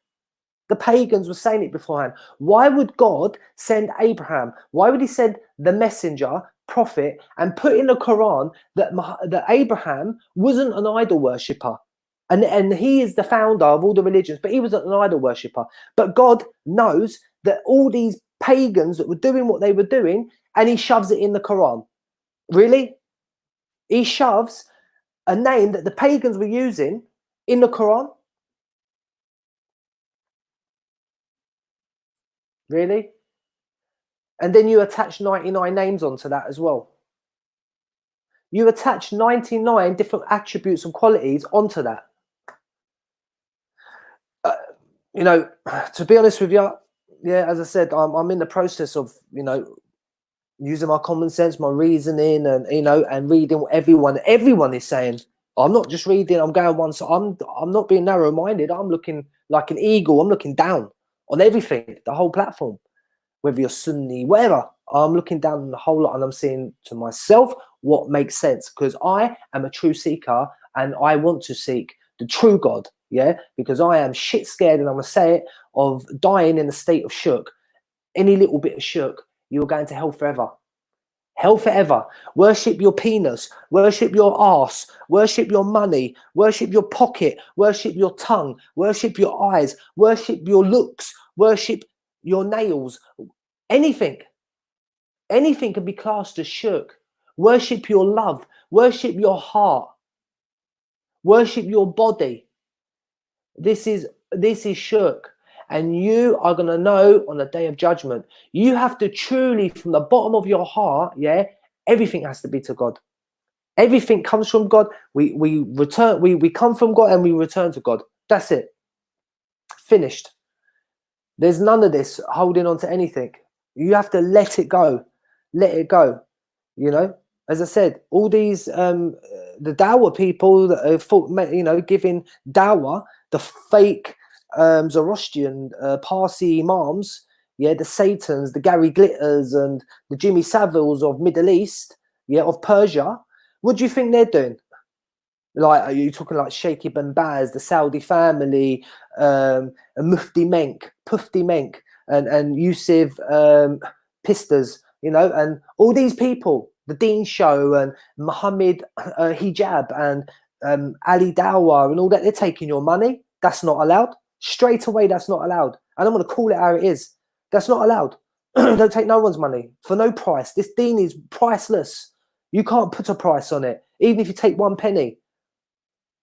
The pagans were saying it beforehand. Why would God send Abraham? Why would he send the messenger, prophet and put in the Quran that Abraham wasn't an idol worshipper. And he is the founder of all the religions, but he wasn't an idol worshipper. But God knows that all these pagans that were doing what they were doing, and he shoves it in the Quran. Really? He shoves a name that the pagans were using in the Quran? Really? And then you attach 99 names onto that as well. You attach 99 different attributes and qualities onto that. You know, to be honest with you, yeah, as I said, I'm in the process of, you know, using my common sense, my reasoning, and, you know, and reading what everyone is saying. I'm not just reading, I'm going one side. I'm not being narrow-minded. I'm looking like an eagle. I'm looking down on everything, the whole platform, whether you're Sunni, whatever. I'm looking down on the whole lot, and I'm seeing to myself what makes sense, because I am a true seeker and I want to seek the true God. Yeah, because I am shit scared, and I'm gonna say it, of dying in a state of shook. Any little bit of shook, you're going to hell forever. Hell forever. Worship your penis, worship your ass, worship your money, worship your pocket, worship your tongue, worship your eyes, worship your looks, worship your nails. Anything can be classed as shirk. Worship your love, worship your heart, worship your body. This is shirk. And you are going to know on the day of judgment. You have to truly, from the bottom of your heart, yeah, everything has to be to God. Everything comes from God. We come from God and we return to God. That's it. Finished. There's none of this holding on to anything. You have to let it go. Let it go. You know, as I said, all these the dawah people that are, you know, giving dawah, the fake Zoroastrian Parsi imams, yeah, the Satans, the Gary Glitters, and the Jimmy Saviles of Middle East, yeah, of Persia. What do you think they're doing? Like, are you talking like Sheikh Ibn Baz, the Saudi family, and Mufti Menk, and Yusuf Pistas, you know, and all these people, the Dean Show, and Muhammad Hijab, and Ali Dawah, and all that, they're taking your money. That's not allowed. Straight away, that's not allowed. I don't want to call it how it is. That's not allowed. Don't take no one's money for no price. This deen is priceless. You can't put a price on it. Even if you take 1 penny,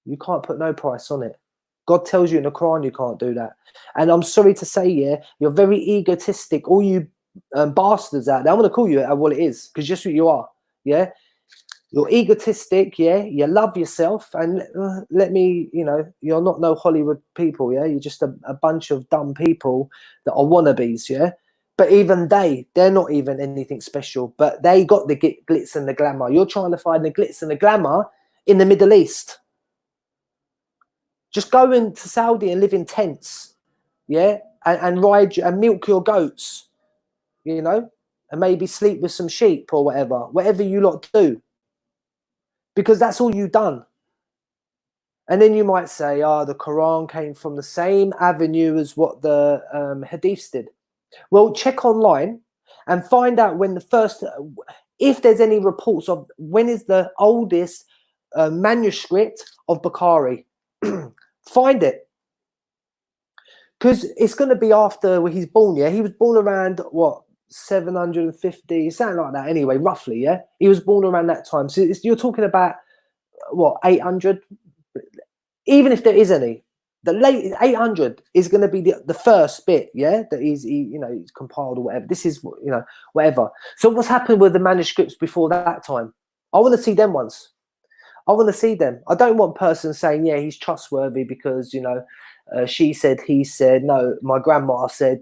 you can't put no price on it. God tells you in the Quran you can't do that. And I'm sorry to say, yeah, you're very egotistic. All you bastards out there, I'm going to call you what it is, because just what you are. Yeah, you're egotistic. Yeah, you love yourself, and let me, you know, you're not no Hollywood people. Yeah, you're just a bunch of dumb people that are wannabes. Yeah, but even they're not even anything special. But they got the glitz and the glamour. You're trying to find the glitz and the glamour in the Middle East. Just go into Saudi and live in tents, yeah, and ride and milk your goats, you know, and maybe sleep with some sheep or whatever you lot do, because that's all you've done. And then you might say, oh, the Quran came from the same avenue as what the Hadiths did. Well, check online and find out when the first, if there's any reports of when is the oldest manuscript of Bukhari. Find it, because it's going to be after he's born. Yeah, he was born around what, 750, something like that. Anyway, roughly, yeah, he was born around that time. So you're talking about what, 800. Even if there is any, the late 800 is going to be the first bit, yeah, that he's compiled or whatever. This is, you know, whatever. So what's happened with the manuscripts before that time? I want to see them ones. I want to see them. I don't want persons saying, yeah, he's trustworthy because, you know, she said, he said. No, my grandma said,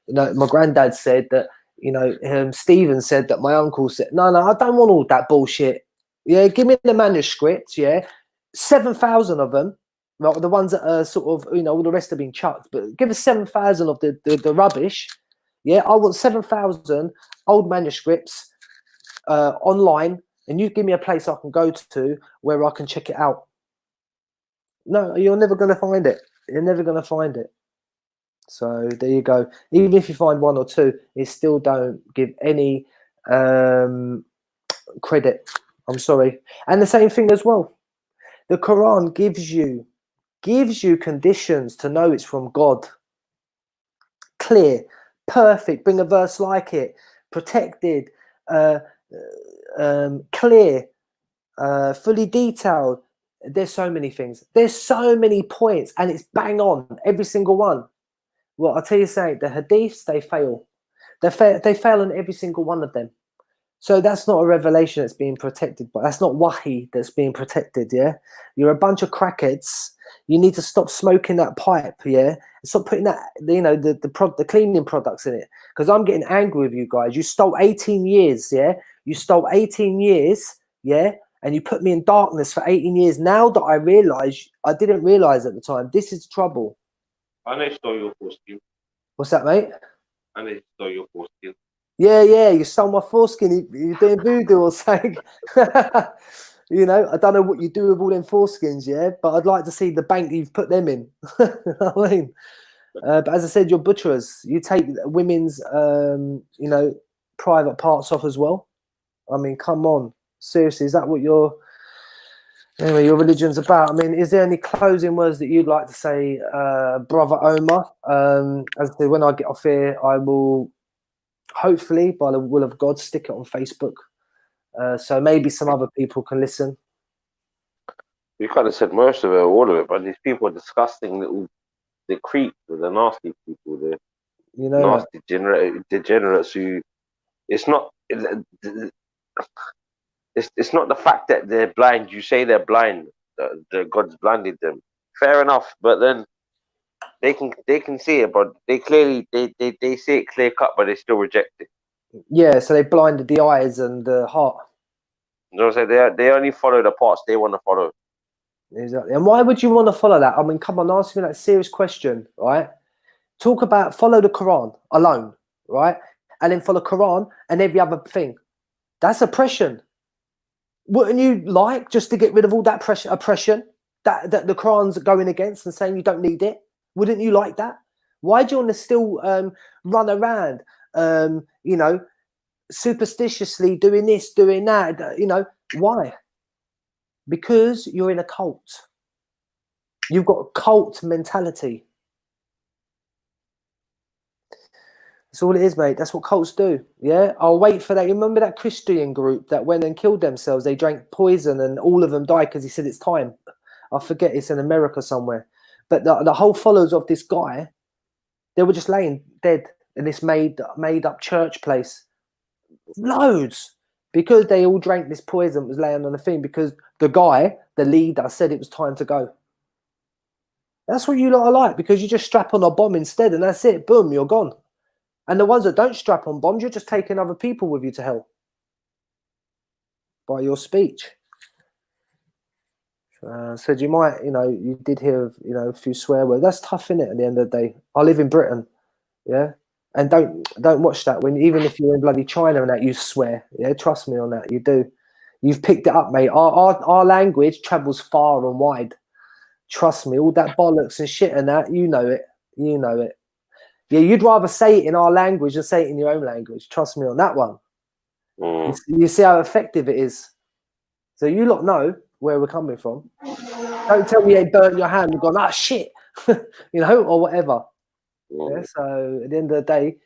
no, my granddad said that, you know, Stephen said that, my uncle said. No, I don't want all that bullshit. Yeah, give me the manuscripts, yeah. 7,000 of them, well, the ones that are sort of, you know, all the rest have been chucked, but give us 7,000 of the rubbish. Yeah, I want 7,000 old manuscripts online. And you give me a place I can go to where I can check it out. No, you're never going to find it. You're never going to find it. So there you go. Even if you find one or two, it still don't give any credit. I'm sorry. And the same thing as well. The Quran gives you conditions to know it's from God. Clear, perfect. Bring a verse like it. Protected, clear, fully detailed. There's so many things. There's so many points, and it's bang on every single one. Well, I'll tell you something. The Hadiths, they fail. They fail on every single one of them. So that's not a revelation that's being protected, but that's not wahi that's being protected. Yeah, you're a bunch of crackheads. You need to stop smoking that pipe. Yeah, stop putting that, the cleaning products in it. Because I'm getting angry with you guys. You stole 18 years. Yeah, you stole 18 years. Yeah, and you put me in darkness for 18 years. Now that I realise, I didn't realise at the time. This is trouble. And they stole your foreskin. What's that, mate? And they stole your foreskin. Yeah, you stole my foreskin. You're doing voodoo or something. You know, I don't know what you do with all them foreskins, yeah, but I'd like to see the bank you've put them in. I mean, but as I said, you're butcherers. You take women's, private parts off as well. I mean, come on. Seriously, is that what your religion's about? I mean, is there any closing words that you'd like to say, Brother Omar? As I said, when I get off here, I will, hopefully, by the will of God, stick it on Facebook. So maybe some other people can listen. You kind of said most of it, all of it, but these people are disgusting little, the creeps, the nasty people, the nasty degenerates who, it's not the fact that they're blind. You say they're blind, God's blinded them. Fair enough, but then they can see it, but they clearly they see it clear cut, but they still reject it. Yeah, so they blinded the eyes and the heart. You know what I'm saying? They only follow the parts they want to follow. Exactly. And why would you want to follow that? I mean, come on, ask me that serious question, right? Talk about follow the Quran alone, right? And then follow Quran and every other thing. That's oppression. Wouldn't you like just to get rid of all that oppression that the Quran's going against and saying you don't need it? Wouldn't you like that? Why do you want to still run around, superstitiously doing this, doing that? Why? Because you're in a cult. You've got a cult mentality. That's all it is, mate. That's what cults do. Yeah, I'll wait for that. You remember that Christian group that went and killed themselves? They drank poison and all of them died because he said it's time. I forget, it's in America somewhere. But the whole followers of this guy, they were just laying dead in this made up church place. Loads. Because they all drank this poison that was laying on the thing, because the guy, the leader, said it was time to go. That's what you lot are like, because you just strap on a bomb instead and that's it. Boom, you're gone. And the ones that don't strap on bombs, you're just taking other people with you to hell by your speech. So you might, you did hear, a few swear words. That's tough, innit? At the end of the day, I live in Britain, yeah, and don't watch that. Even if you're in bloody China and that, you swear, yeah. Trust me on that, you do. You've picked it up, mate. Our language travels far and wide. Trust me, all that bollocks and shit and that, you know it. Yeah, you'd rather say it in our language than say it in your own language. Trust me on that one. You see how effective it is. So you lot know where we're coming from. Don't tell me they burnt your hand and gone, shit, or whatever. Yeah, so at the end of the day,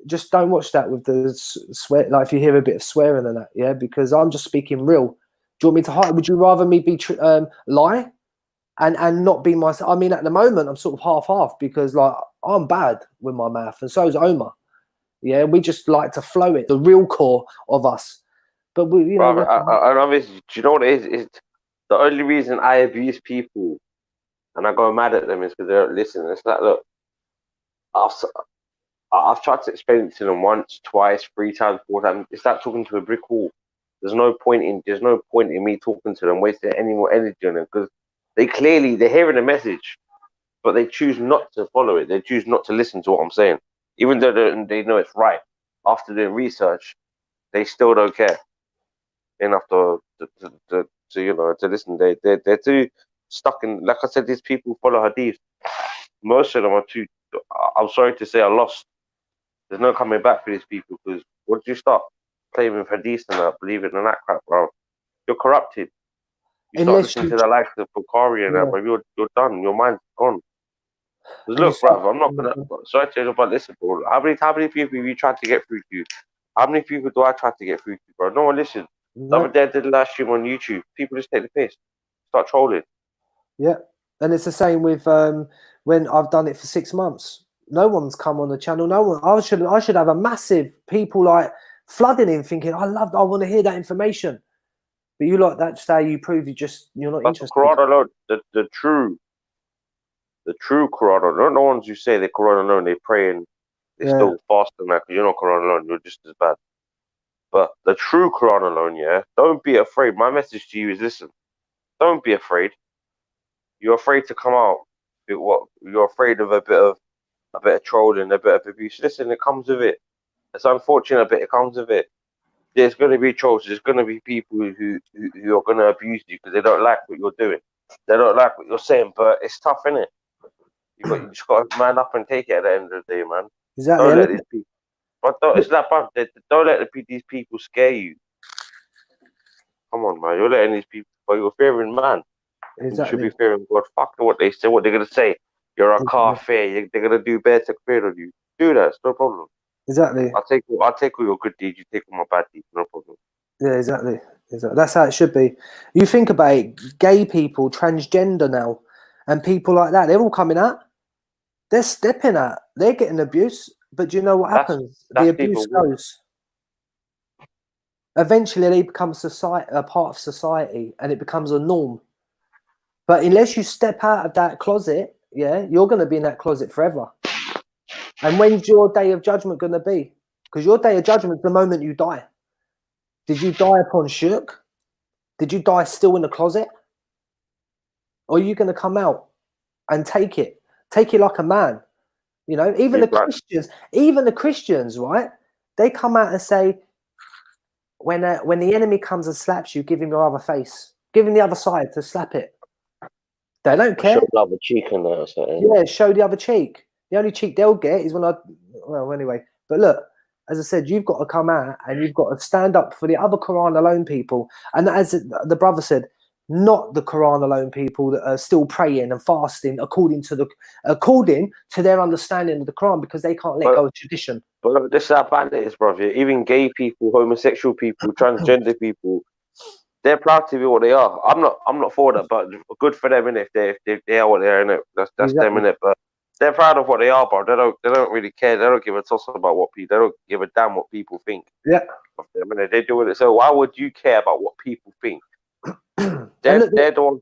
just don't watch that with the swear. Like if you hear a bit of swearing and that, yeah, because I'm just speaking real. Do you want me to hide? Would you rather me be lie? And not be myself. I mean, at the moment, I'm sort of half because, like, I'm bad with my mouth, and so is Omar. Yeah, we just like to flow it, the real core of us. But we, and obviously, do you know what it is? It's the only reason I abuse people and I go mad at them is because they don't listen. It's like, look, I've tried to explain it to them once, twice, 3 times, 4 times. It's like talking to a brick wall. There's no point in me talking to them, wasting any more energy on them, because they're hearing the message, but they choose not to follow it. They choose not to listen to what I'm saying, even though they know it's right. After doing research, they still don't care enough to listen. They're too stuck in. Like I said, these people follow Hadiths. Most of them are too. I'm sorry to say, are lost. There's no coming back for these people, because what did you start? playing with Hadiths and that, believing in that crap, bro. You're corrupted. You start Unless listening you, to the likes of Bukhari and that, yeah, bro. You're done. Your mind's gone. 'Cause and you look, start. bro, I'm not gonna. Sorry to you, but listen, bro. How many people have you tried to get through to? How many people do I try to get through to, bro? No one listens. The other No, day I did a live stream on YouTube. People just take the piss, start trolling. yeah, and it's the same with when I've done it for 6 months. No one's come on the channel. No one. I should have a massive people like flooding in, thinking I want to hear that information. But you like that's how you prove you're not But the interested. Quran alone, the true Quran, not the ones who say the Quran alone, they pray and they Yeah, still fast and that, because you're not Quran alone, you're just as bad. But the true Quran alone, yeah, don't be afraid. My message to you is listen, don't be afraid. You're afraid to come out. What you're afraid of a bit of trolling, a bit of abuse. Listen, it comes with it. It's unfortunate, but it comes with it. There's going to be trolls. There's going to be people who are going to abuse you because they don't like what you're doing. They don't like what you're saying, but it's tough, innit? You just got to man up and take it at the end of the day, man. exactly. Don't And let these people. But it's like, bruv, don't let these people scare you. Come on, man. You're letting these people. But you're fearing man. You should exactly. be fearing God. Fuck what they say. What they're gonna say. You're a kafir. They're gonna do better to fear on you. Do that. It's no problem. Exactly. I'll take all your good deeds. You take all my bad deeds. No problem. Yeah, exactly. Exactly. That's how it should be. You think about it, gay people, transgender now, and people like that, they're all coming out. They're stepping out. They're getting abuse. But do you know what happens? The That's abuse even worse. goes. Eventually, they become a part of society, and it becomes a norm. But unless you step out of that closet, yeah, you're going to be in that closet forever. And when's your day of judgment going to be? Because your day of judgment is the moment you die. Did you die upon shirk? Did you die still in the closet? Or are you going to come out and take it? Take it like a man. You know, even the Christians, right? They come out and say, when the enemy comes and slaps you, give him your other face. Give him the other side to slap it. They don't I show care. love a cheek on that or something. Yeah, show the other cheek. The only cheek they'll get is well, anyway. But look, as I said, you've got to come out and you've got to stand up for the other Quran alone people. And as the brother said, not the Quran alone people that are still praying and fasting according to their understanding of the Quran, because they can't let go of tradition. But this is how bad it is, brother. Even gay people, homosexual people, transgender people, they're proud to be what they are. I'm not for that, but good for them, innit? If they are what they are, innit? That's them, Exactly. innit? But they're proud of what they are, bro. They don't really care. They don't give a toss about what people. They don't give a damn what people think Yeah. of them, innit? They do it. So why would you care about what people think? They're the ones.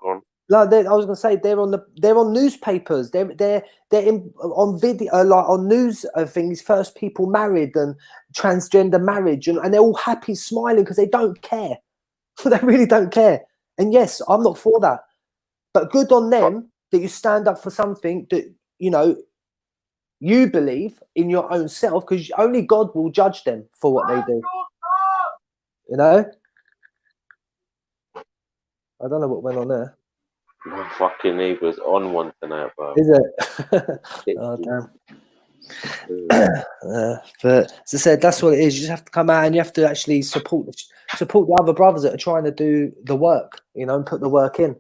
Gone. Like I was going to say, they're on newspapers. They're on video, like on news things. First people married and transgender marriage, and they're all happy, smiling because they don't care. They really don't care. And yes, I'm not for that. But good on them that you stand up for something that you believe in your own self, because only God will judge them for what they do. You know. I don't know what went on there. My fucking neighbour's on one tonight, bro. Is it? Oh damn. But as I said, that's what it is. You just have to come out and you have to actually support the other brothers that are trying to do the work, and put the work in.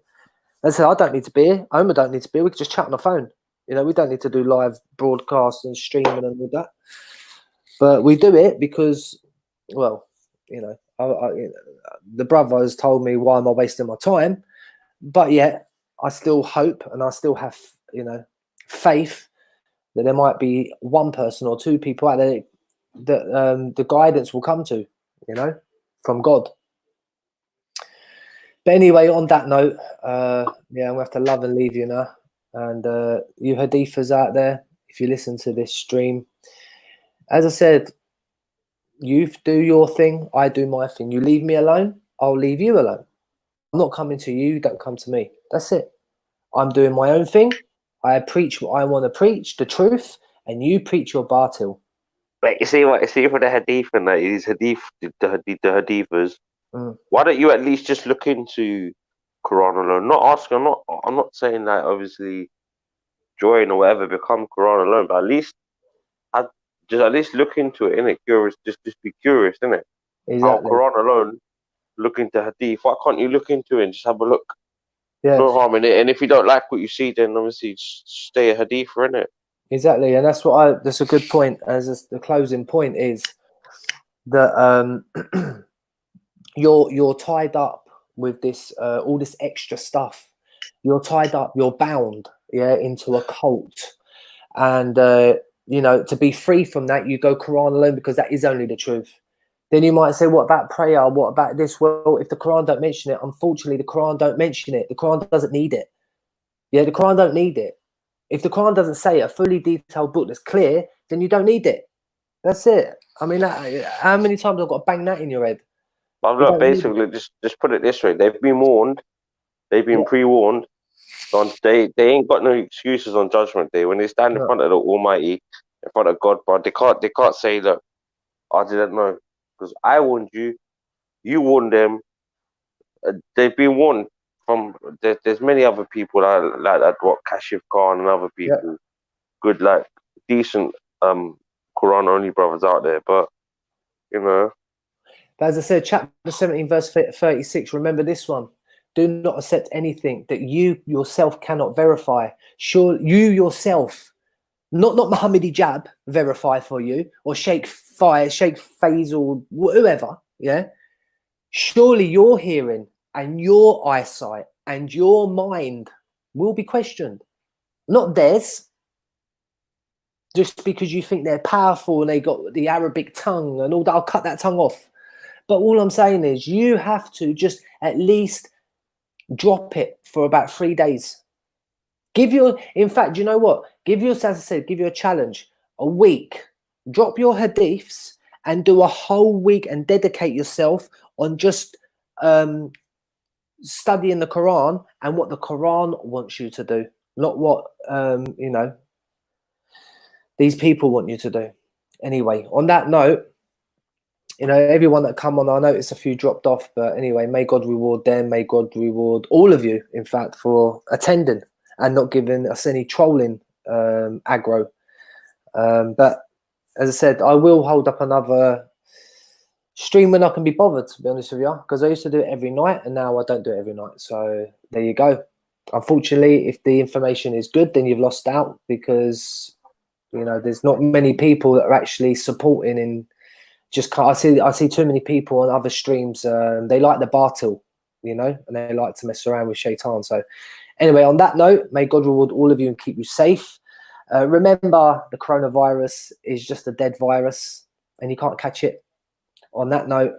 As I said, I don't need to be here. Omar don't need to be here. We can just chat on the phone. We don't need to do live broadcasts and streaming and all that. But we do it because, well, the brother has told me, why am I wasting my time? But yet, I still hope and I still have, faith that there might be one person or two people out there that the guidance will come to, from God. But anyway, on that note, I'm going to have to love and leave you now. And you Hadiths out there, if you listen to this stream, as I said, you do your thing, I do my thing. You leave me alone, I'll leave you alone. I'm not coming to you, don't come to me. That's it. I'm doing my own thing. I preach what I want to preach, the truth, and you preach your batil. But you see for the hadith and that, these hadith, the hadithers. Why don't you at least just look into Quran alone? Not asking. I'm not saying that obviously join or whatever, become Quran alone, but at least just at least look into it, innit? Curious, just be curious, innit? How Exactly. Quran alone, look into Hadith. Why can't you look into it and just have a look? Yeah, No harm in it. And if you don't like what you see, then obviously just stay a Hadith, innit? exactly. And that's a good point. The closing point is that you're tied up with this all this extra stuff. You're tied up, you're bound, yeah, into a cult. And you know, to be free from that, you go Quran alone, because that is only the truth. Then you might say, what about prayer? What about this? Well, if the Quran don't mention it, unfortunately the Quran don't mention it. The Quran doesn't need it. Yeah, the Quran don't need it. If the Quran doesn't say a fully detailed book that's clear, then you don't need it. That's it. I mean, how many times I've got to bang that in your head? But You look, don't need it. basically, just put it this way: they've been warned, they've been Yeah, pre-warned. They ain't got no excuses on Judgment Day when they stand in no. front of the Almighty, in front of God. But they can't say that I didn't know because I warned you, you warned them. They've been warned from. There's many other people like that. What Kashif Khan and other Yeah. people, good like decent Quran only brothers out there. But you know, But as I said, chapter 17, verse 36, remember this one. Do not accept anything that you yourself cannot verify. Sure, you yourself, not Muhammad Hijab, verify for you, or Sheikh Faisal, whoever, yeah? Surely your hearing and your eyesight and your mind will be questioned, not theirs. Just because you think they're powerful and they got the Arabic tongue and all that, I'll cut that tongue off. But all I'm saying is you have to just at least drop it for about 3 days. In fact, you know what? As I said, give you a challenge, a week. Drop your hadiths and do a whole week and dedicate yourself on just studying the Quran and what the Quran wants you to do, not what, you know, these people want you to do. Anyway, on that note, you know, everyone that come on, I noticed a few dropped off, but anyway, may God reward them. May God reward all of you, in fact, for attending and not giving us any trolling aggro. But as I said, I will hold up another stream when I can be bothered, to be honest with you, because I used to do it every night and now I don't do it every night. So there you go. Unfortunately, if the information is good, then you've lost out, because, you know, there's not many people that are actually supporting in. I see too many people on other streams. They like the batil, you know, and they like to mess around with shaitan. So anyway, on that note, may God reward all of you and keep you safe. Remember, the coronavirus is just a dead virus and you can't catch it. On that note,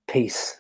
peace.